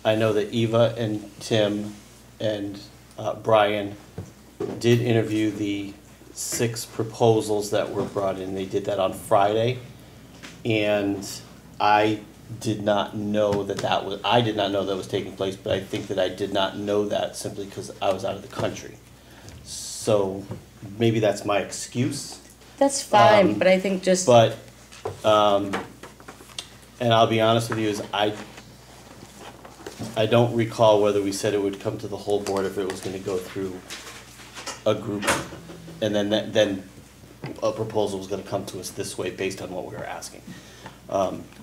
I know that Eva and Tim and Brian did interview the 6 proposals that were brought in. They did that on Friday. And I did not know that was, I did not know that was taking place, but I think that I did not know that simply because I was out of the country. So maybe that's my excuse. That's fine, but I think just. But, and I'll be honest with you, is I don't recall whether we said it would come to the whole board, if it was gonna go through a group, and then a proposal was gonna come to us this way based on what we were asking.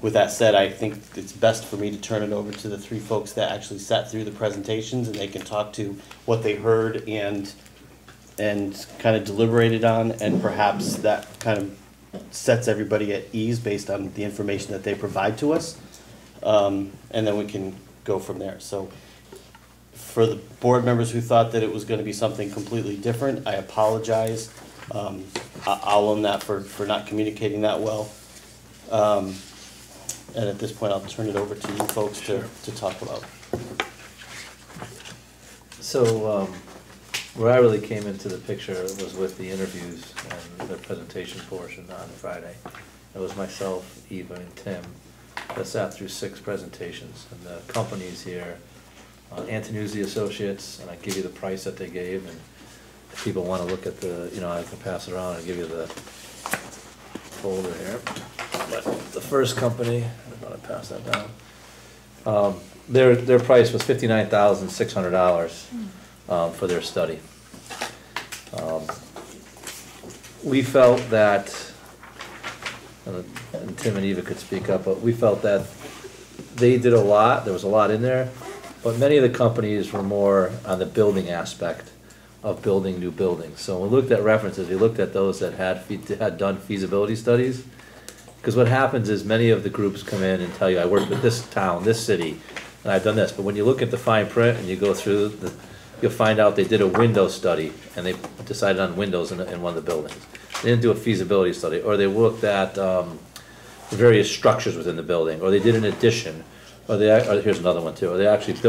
With that said, I think it's best for me to turn it over to the three folks that actually sat through the presentations, and they can talk to what they heard and kind of deliberated on, and perhaps that kind of sets everybody at ease based on the information that they provide to us. And then we can go from there. So for the board members who thought that it was going to be something completely different, I apologize. I'll own that for not communicating that well. And at this point, I'll turn it over to you folks to talk about. So where I really came into the picture was with the interviews and the presentation portion on Friday. It was myself, Eva, and Tim that sat through 6 presentations. And the companies here, Antonuzzi Associates, and I give you the price that they gave, and if people want to look at the, I can pass it around and give you the folder here. But the first company, I'm going to pass that down. Their price was $59,600 for their study. We felt that, and Tim and Eva could speak up, but we felt that they did a lot, there was a lot in there, but many of the companies were more on the building aspect of building new buildings. So when we looked at references, we looked at those that had done feasibility studies, because what happens is many of the groups come in and tell you, I worked with this town, this city, and I've done this, but when you look at the fine print and you go through you'll find out they did a window study and they decided on windows in one of the buildings. They didn't do a feasibility study, or they looked at various structures within the building, or they did an addition, or here's another one too, or they actually did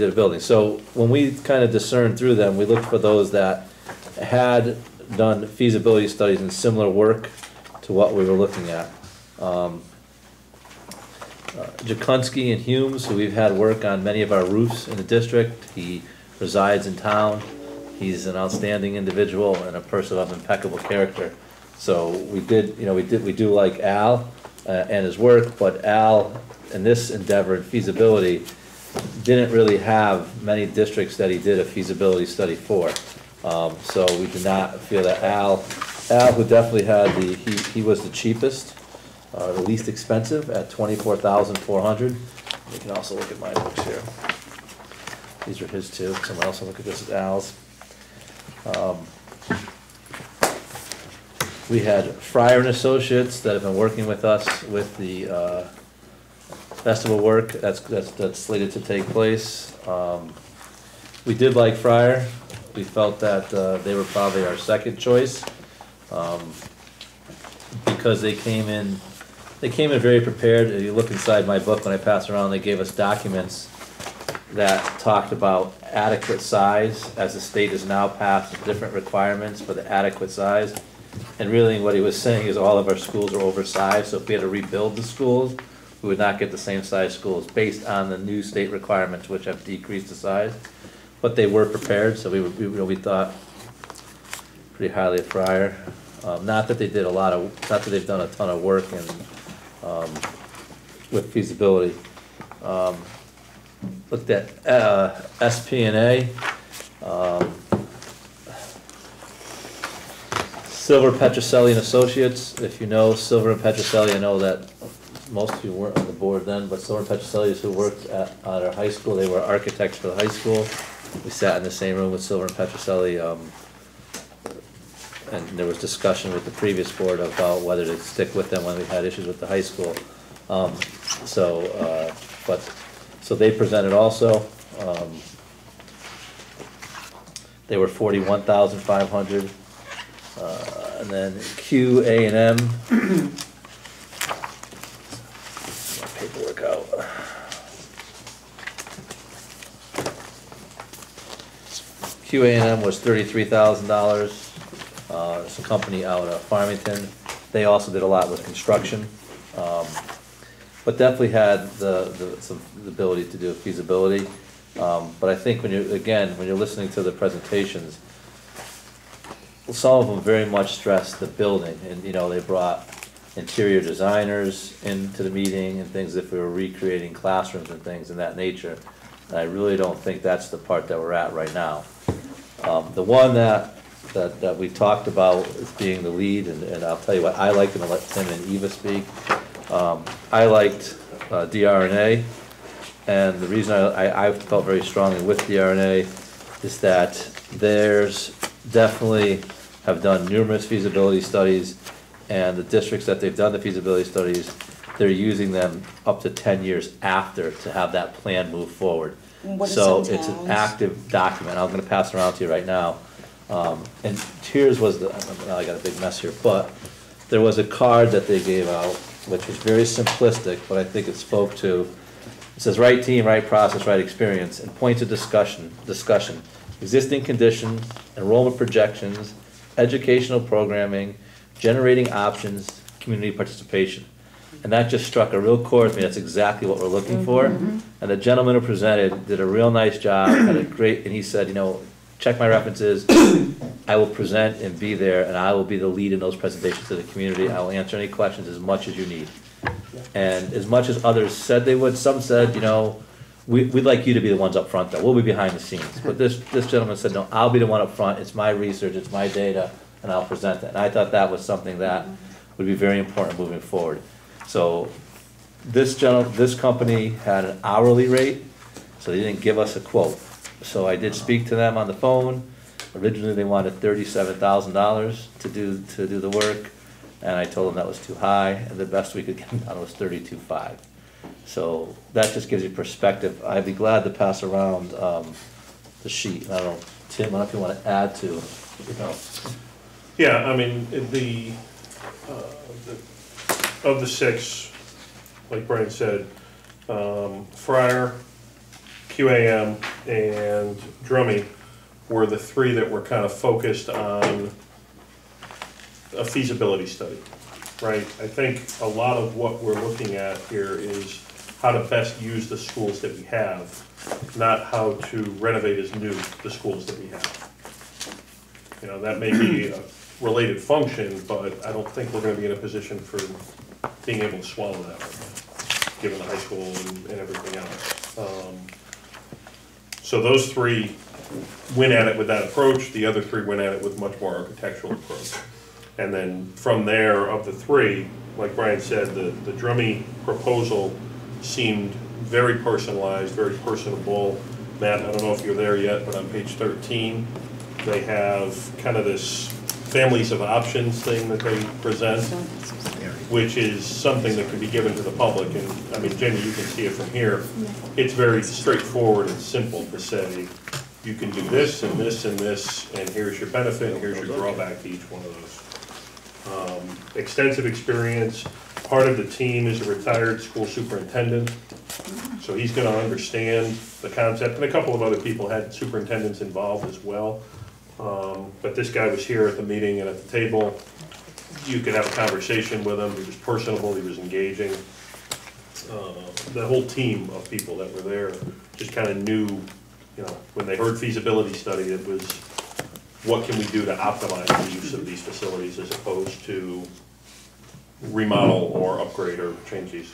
a building. So when we kind of discerned through them, we looked for those that had done feasibility studies and similar work to what we were looking at. Jakunski and Humes, who we've had work on many of our roofs in the district. He resides in town. He's an outstanding individual and a person of impeccable character. So we do like Al and his work, but Al in this endeavor and feasibility didn't really have many districts that he did a feasibility study for. So we did not feel that Al who definitely had he was the cheapest, the least expensive at $24,400. You can also look at my books here. These are his too. Someone else will look at this as Al's. We had Fryer and Associates that have been working with us with the festival work that's slated to take place. We did like Fryer. We felt that they were probably our second choice because they came in very prepared. If you look inside my book when I pass around, they gave us documents that talked about adequate size, as the state has now passed different requirements for the adequate size. And really what he was saying is all of our schools are oversized, so if we had to rebuild the schools, we would not get the same size schools based on the new state requirements, which have decreased the size. But they were prepared, so we thought pretty highly of Fryer. Not that they've done a ton of work with feasibility. Looked at SP&A, Silver, Petrocelli and Associates. If you know Silver and Petrocelli, I know that most of you weren't on the board then, but Silver and Petrocelli is who worked at our high school. They were architects for the high school. We sat in the same room with Silver and Petrocelli, and there was discussion with the previous board about whether to stick with them when we had issues with the high school. So they presented also. They were $41,500. And then Q&A&M. Paperwork out. Q&A&M was $33,000. It's a company out of Farmington. They also did a lot with construction. but definitely had the ability to do a feasibility. But I think when you're listening to the presentations, some of them very much stressed the building, and they brought interior designers into the meeting and things if we were recreating classrooms and things in that nature. And I really don't think that's the part that we're at right now. The one that we talked about as being the lead, and I'll tell you what I liked, and I'll let Tim and Eva speak. I liked DRNA, and the reason I felt very strongly with DRNA is that there's definitely have done numerous feasibility studies, and the districts that they've done the feasibility studies, they're using them up to 10 years after to have that plan move forward. So it's an active document. I'm going to pass it around to you right now. And here's was the, I got a big mess here, but there was a card that they gave out, which was very simplistic, but I think it spoke to, it says right team, right process, right experience, and points of discussion, existing conditions, enrollment projections, educational programming, generating options, community participation. And that just struck a real chord with me. That's exactly what we're looking for. And the gentleman who presented did a real nice job, had a great, and he said, check my references, I will present and be there, and I will be the lead in those presentations to the community. I will answer any questions as much as you need. And as much as others said they would, some said, we'd like you to be the ones up front though. We'll be behind the scenes. But this gentleman said, no, I'll be the one up front. It's my research, it's my data, and I'll present it. And I thought that was something that would be very important moving forward. So this company had an hourly rate, so they didn't give us a quote. So I did speak to them on the phone. Originally they wanted $37,000 to do the work, and I told them that was too high, and the best we could get done was $32,500. So that just gives you perspective. I'd be glad to pass around the sheet. And I don't know, Tim, I don't know if you want to add to. Yeah, I mean of the six, like Brian said, Fryer, QAM, and Drummy were the three that were kind of focused on a feasibility study, right? I think a lot of what we're looking at here is how to best use the schools that we have, not how to renovate as new the schools that we have. That may be a related function, but I don't think we're going to be in a position for being able to swallow that right now, given the high school and everything else. So those three went at it with that approach. The other three went at it with much more architectural approach. And then from there, of the three, like Brian said, the Drummy proposal seemed very personalized, very personable. Matt, I don't know if you're there yet, but on page 13, they have kind of this families of options thing that they present, which is something that can be given to the public. And I mean, Jenny, you can see it from here. It's very straightforward and simple to say, you can do this and this and this, and here's your benefit, and here's your drawback to each one of those. Extensive experience. Part of the team is a retired school superintendent, so he's going to understand the concept. And a couple of other people had superintendents involved as well. But this guy was here at the meeting and at the table. You could have a conversation with him. He was personable. He was engaging. The whole team of people that were there just kind of knew, when they heard feasibility study, it was what can we do to optimize the use of these facilities as opposed to remodel or upgrade or change these.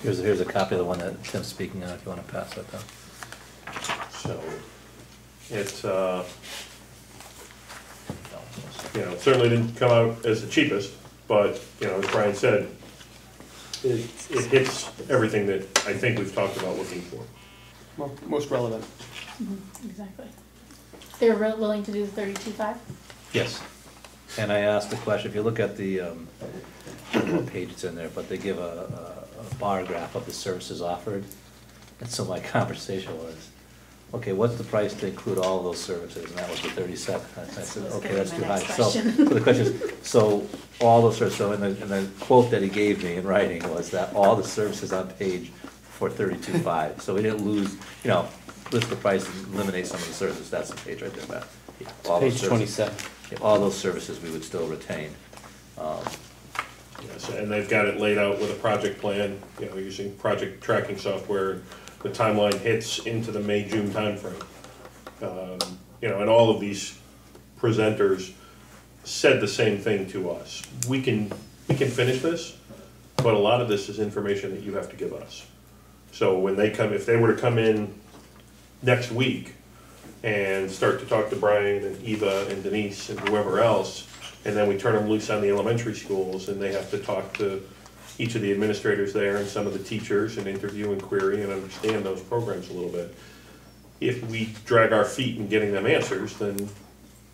Here's a copy of the one that Tim's speaking on if you want to pass that down. So it's it certainly didn't come out as the cheapest, but as Brian said, it hits everything that I think we've talked about looking for. Well, most relevant. Exactly. They're willing to do the 32.5? Yes. And I asked the question, if you look at the, I don't know what page it's in there, but they give a bar graph of the services offered. And so my conversation was, okay, what's the price to include all of those services? And that was the 37. I said, okay, that's too high. So the question is, so all those services, so in the quote that he gave me in writing was that all the services on page for 32.5. So we didn't lose, list the price and eliminate some of the services. That's the page right there, Matt. All Page 27. All those services we would still retain. Yes, and they've got it laid out with a project plan, using project tracking software. The timeline hits into the May-June timeframe. And all of these presenters said the same thing to us. We can finish this, but a lot of this is information that you have to give us. So when they come, if they were to come in next week and start to talk to Brian and Eva and Denise and whoever else, and then we turn them loose on the elementary schools and they have to talk to each of the administrators there and some of the teachers and interview and query and understand those programs a little bit. If we drag our feet in getting them answers, then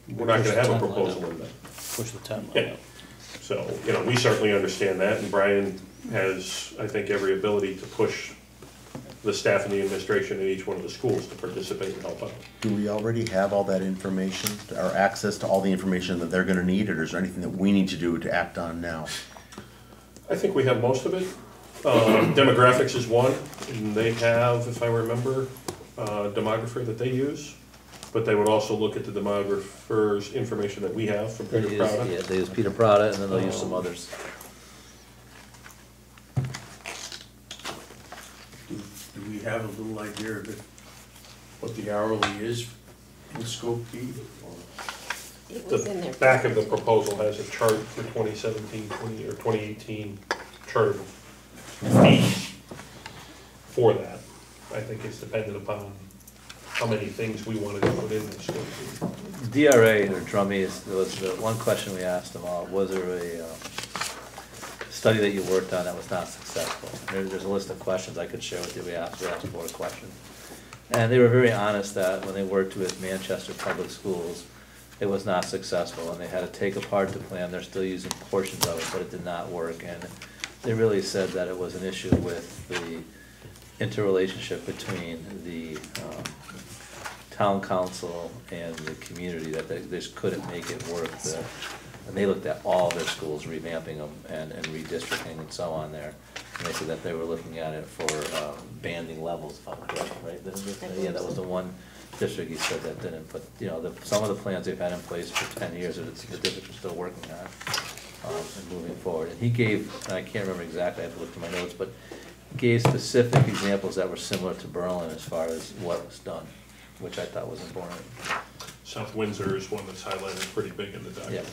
we're not gonna have a proposal in there. Push the timeline. Yeah. So, we certainly understand that, and Brian has, I think, every ability to push the staff and the administration at each one of the schools to participate and help out. Do we already have all that information, or access to all the information that they're gonna need, or is there anything that we need to do to act on now? I think we have most of it. Demographics is one, and they have, if I remember, a demographer that they use, but they would also look at the demographer's information that we have from Peter Prada. Yeah, they use Peter Prada, and then they'll use some others. Do we have a little idea of what the hourly is in scope B? It was in The there. back of the proposal has a chart for 2017, 20, or 2018 chart of fees for that. I think it's dependent upon how many things we wanted to put in this. DRA or Drummies, there was the one question we asked them all, was there a study that you worked on that was not successful? There's a list of questions I could share with you. We asked 4 questions. And they were very honest that when they worked with Manchester Public Schools, it was not successful, and they had to take apart the plan. They're still using portions of it, but it did not work. And they really said that it was an issue with the interrelationship between the town council and the community, that they just couldn't make it work. And they looked at all their schools, revamping them and redistricting and so on there. And they said that they were looking at it for banding levels, if I'm correct, right? Yeah, that was the one district he said that didn't, but some of the plans they've had in place for 10 years, the district is still working on and moving forward. And he gave, and I can't remember exactly, I have to look through my notes, but gave specific examples that were similar to Berlin as far as what was done, which I thought was important. South Windsor is one that's highlighted pretty big in the document.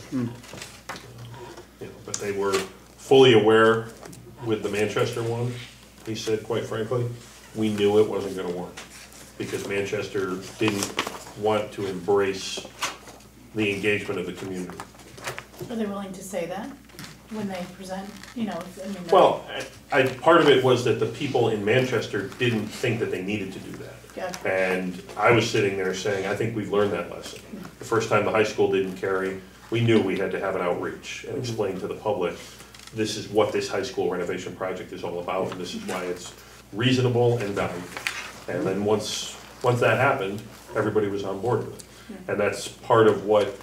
Yeah. But they were fully aware with the Manchester one. He said, quite frankly, we knew it wasn't gonna work because Manchester didn't want to embrace the engagement of the community. Are they willing to say that when they present, Well, part of it was that the people in Manchester didn't think that they needed to do that. Gotcha. And I was sitting there saying, I think we've learned that lesson. The first time the high school didn't carry, we knew we had to have an outreach and explain to the public, this is what this high school renovation project is all about, and this is why it's reasonable and valuable. And then once that happened, everybody was on board with it. And that's part of what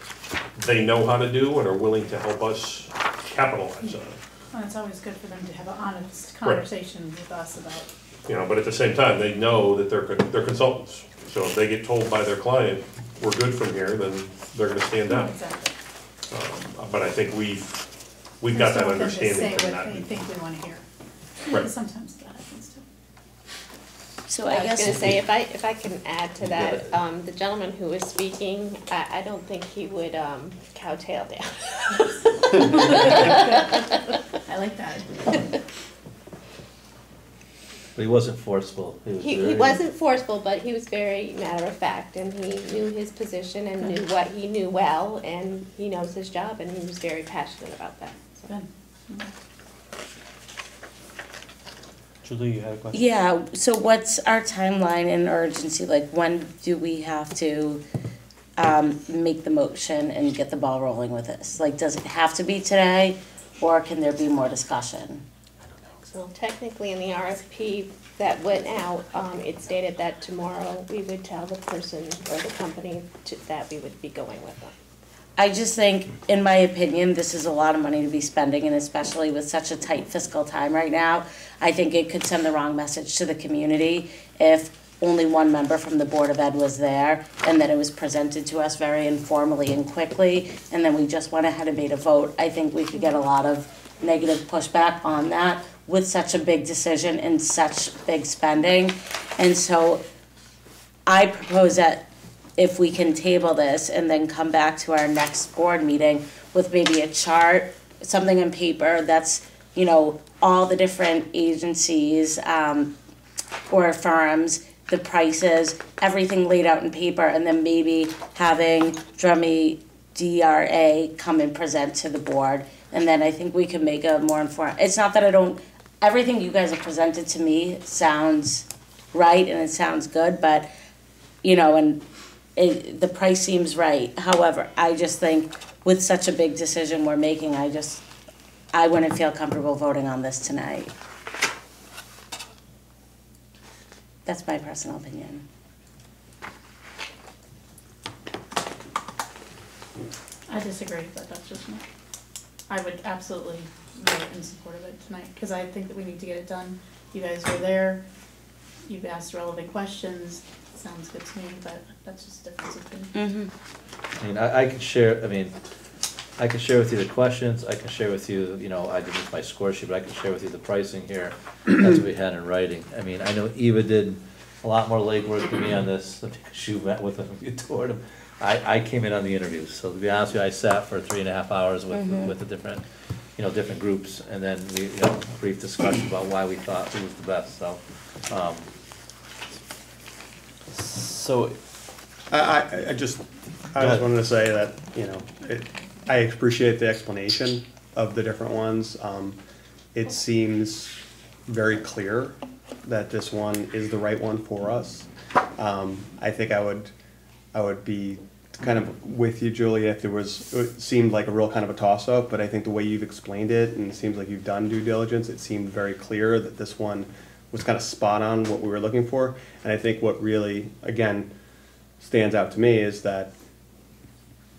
they know how to do and are willing to help us capitalize on it. Well, it's always good for them to have an honest conversation with us about. But at the same time, they know that they're consultants. So if they get told by their client, we're good from here, then they're gonna stand down. Exactly. But I think we've got that understanding from that. Say what they think we wanna hear. Right. Sometimes that happens too. So I was gonna say, if I can add to that, the gentleman who was speaking, I don't think he would cowtail down. I like that. But he wasn't forceful. He wasn't forceful, but he was very matter of fact, and he knew his position and knew what he knew well, and he knows his job, and he was very passionate about that. So. Good. Julie, you had a question? Yeah, so what's our timeline and urgency? Like, when do we have to make the motion and get the ball rolling with this? Like, does it have to be today, or can there be more discussion? So technically in the RFP that went out, it stated that tomorrow we would tell the person or the company that we would be going with them. I just think, in my opinion, this is a lot of money to be spending, and especially with such a tight fiscal time right now, I think it could send the wrong message to the community if only one member from the Board of Ed was there, and then it was presented to us very informally and quickly, and then we just went ahead and made a vote. I think we could get a lot of negative pushback on that with such a big decision and such big spending. And so I propose that if we can table this and then come back to our next board meeting with maybe a chart, something on paper that's, you know, all the different agencies or firms, the prices, everything laid out in paper, and then maybe having Drummy DRA come and present to the board. And then I think we can make a more informed, it's not that I don't, everything you guys have presented to me sounds right and it sounds good, but, you know, and the price seems right. However, I just think with such a big decision we're making, I wouldn't feel comfortable voting on this tonight. That's my personal opinion. I disagree, but that's just me. I would absolutely vote in support of it tonight, because I think that we need to get it done. You guys were there, you've asked relevant questions, sounds good to me, but that's just a difference of opinion. I mean, I can share, I can share with you the questions, I can share with you, you know, I did with my score sheet, but I can share with you the pricing here. That's what we had in writing. I mean, I know Eva did a lot more legwork than me on this, because she met with him, you toured him. I came in on the interviews, so to be honest with you, I sat for 3.5 hours with the different, you know, different groups, and then we, you know, brief discussion about why we thought it was the best, so. So, I just wanted to say that, you know, I appreciate the explanation of the different ones. It seems very clear that this one is the right one for us. I think I would be kind of with you, Julia, if it seemed like a real kind of a toss-up, but I think the way you've explained it, and it seems like you've done due diligence, it seemed very clear that this one was kind of spot on what we were looking for. And I think what really, again, stands out to me is that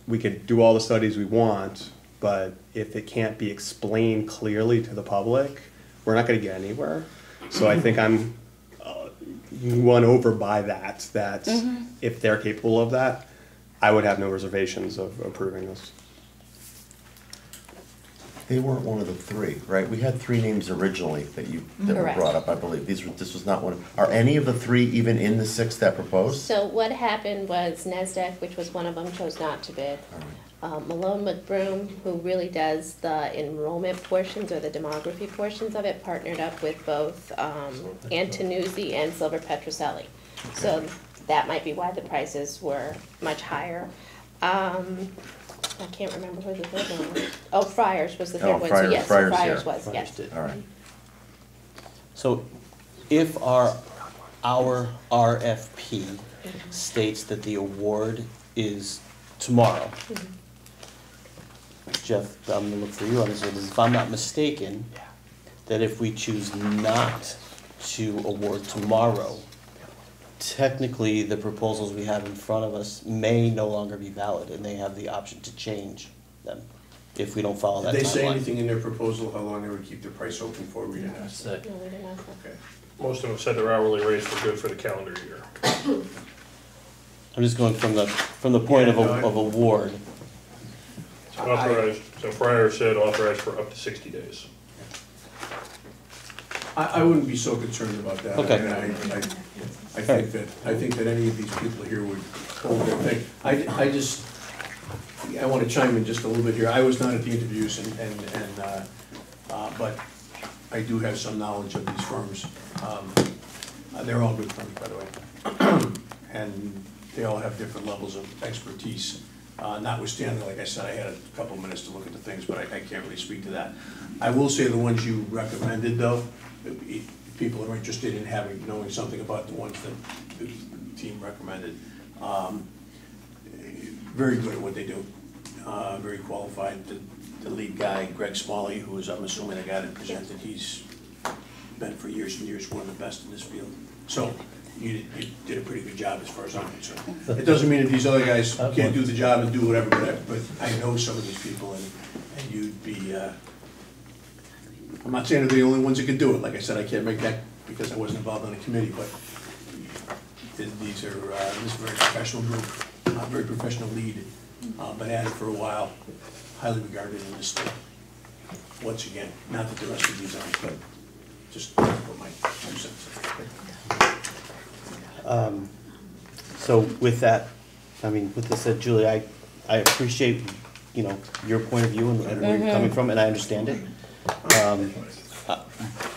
we could do all the studies we want, but if it can't be explained clearly to the public, we're not going to get anywhere. So I think I'm won over by that if they're capable of that, I would have no reservations of approving this. They weren't one of the three, right? We had three names originally that were Correct. brought up, I believe. This was not one. Are any of the three even in the six that proposed? So what happened was NASDAQ, which was one of them, chose not to bid. Malone McBroom, who really does the enrollment portions or the demography portions of it, partnered up with both Antonuzzi and Silver Petroselli. So that might be why the prices were much higher. I can't remember who the third one was. Oh, Friars was the third one. So yes, Friars was, yes. All right. So if our RFP states that the award is tomorrow, Jeff, I'm gonna look for you on this one. If I'm not mistaken, that if we choose not to award tomorrow, technically the proposals we have in front of us may no longer be valid, and they have the option to change them if we don't follow that timeline. Did they say anything in their proposal how long they would keep the price open for? We didn't ask. No, we didn't ask that. Okay. Most of them said their hourly rates were good for the calendar year. I'm just going from the point of award. Authorized, so Fryer said authorized for up to 60 days. I wouldn't be so concerned about that. Okay. I think that any of these people here would hold their thing. I want to chime in just a little bit here. I was not at the interviews but I do have some knowledge of these firms. They're all good firms, by the way. And they all have different levels of expertise. Notwithstanding, like I said, I had a couple of minutes to look at the things, but I can't really speak to that. I will say the ones you recommended, though, if people are interested in knowing something about the ones that the team recommended. Very good at what they do, very qualified. The lead guy, Greg Smalley, who is, I'm assuming, the guy that presented, he's been for years and years one of the best in this field. So you did a pretty good job as far as I'm concerned. It doesn't mean that these other guys can't do the job and do whatever, but I know some of these people, and you'd be, I'm not saying they're the only ones that can do it. Like I said, I can't make that because I wasn't involved on the committee, but these are, this is a very professional group, very professional lead, been at it for a while, highly regarded in this state. once again, not that the rest of these aren't, but just what my 2 cents. So with that, I mean, with this said, Julie, I appreciate, you know, your point of view and where you're coming from, and I understand it.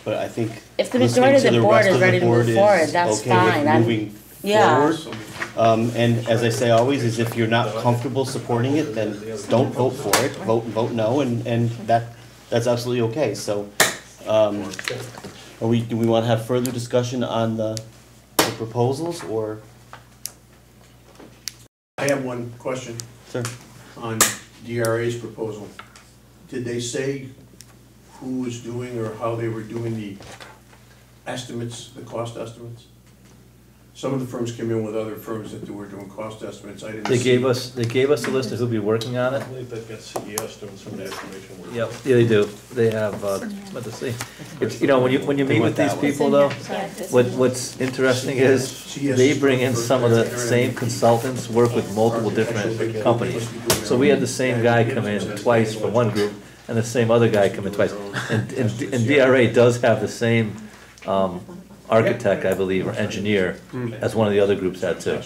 But I think If the listening majority of to the the board rest is of the ready to board move is forward, that's okay with fine. I'm- moving Yeah. forward. And as I say always, is if you're not comfortable supporting it, then don't vote for it, vote no, and that's absolutely okay, so, do we wanna have further discussion on the proposals, or? I have one question. Sir. On DRA's proposal. Did they say who was doing or how they were doing the estimates, the cost estimates? Some of the firms came in with other firms that were doing cost estimates. I didn't They see. gave us a list of who'll be working on it. I believe they've got CES doing some of the estimation work. Yep, yeah, they do. They have, what to see. It's, you know, when you meet with these people though, what's interesting is they bring in some of the same consultants, work with multiple different companies. So we had the same guy come in twice for one group and the same other guy come in twice. And DRA does have the same, architect, I believe, or engineer, as one of the other groups had too.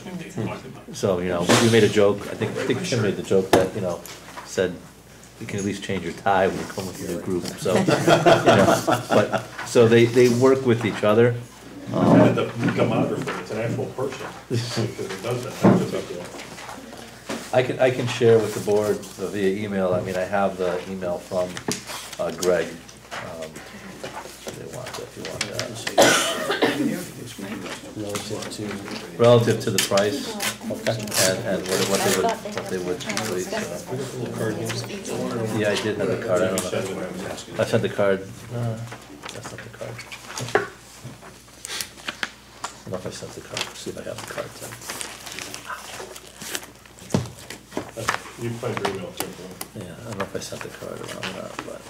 So, you know, we made a joke, I think Tim made the joke that, you know, said, you can at least change your tie when you come with a new group, so, you know, but, so they work with each other. And the demographer, it's an actual person, because it does that, that's a big deal. I can share with the board via email, I mean, I have the email from Greg. They want that, if you want that. Relative to the price, and what they would usually, yeah, I did have the card, I don't know. I sent the card, that's not the card. I don't know if I sent the card, see if I have the card too. You can find your email too. Yeah, I don't know if I sent the card around that, but.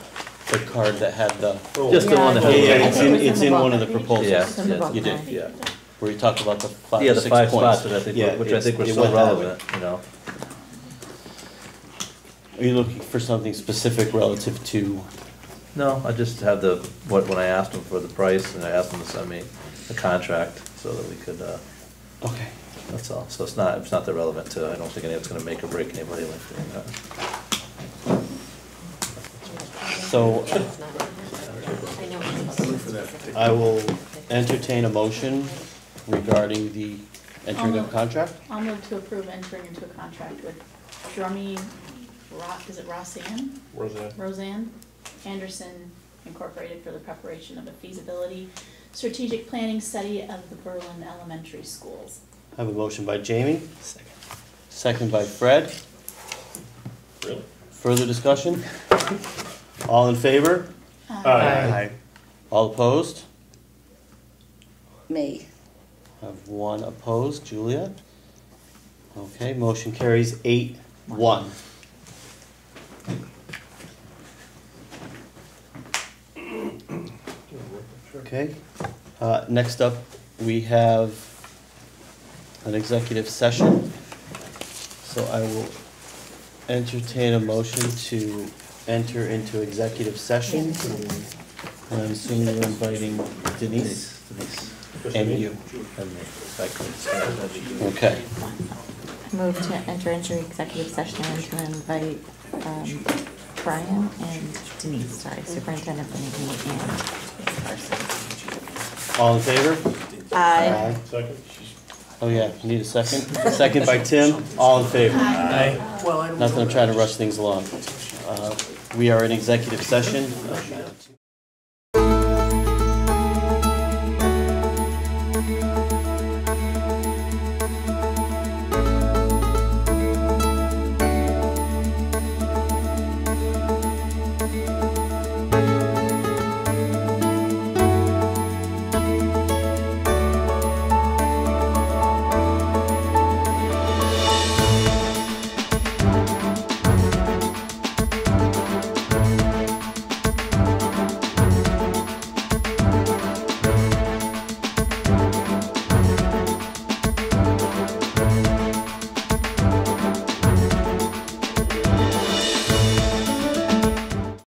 The card that had the. Just the one that had. Yeah, it's in one of the proposals. Yeah, You did, yeah. where you talked about the 5 Yeah, or the 6 5 points. spots, which Yeah, I think were it so went that way. relevant, you know. Are you looking for something specific relative to? No, I just had when I asked them for the price, and I asked them to send me the contract, so that we could, Okay. that's all. So it's not that relevant to, I don't think any of it's gonna make or break anybody like doing that. So, I will entertain a motion regarding the entering of contract. I'll move to approve entering into a contract with is it Roseanne? Roseanne Anderson Incorporated for the preparation of a feasibility strategic planning study of the Berlin elementary schools. I have a motion by Jamie. Second by Fred. Really? Further discussion? All in favor? Aye. All opposed? Me. I have 1 opposed. Julia? Okay, motion carries 8-1. Okay, next up, we have an executive session. So I will entertain a motion to enter into executive session. And I'm assuming you're inviting Denise? And you? And me, if I could. Okay. Move to enter into executive session and to invite Brian and Denise, Superintendent Benigni and Carson. All in favor? Aye. Second? Oh yeah, need a second? Second by Tim, all in favor? Aye. Not that I'm trying to rush things along. We are in executive session.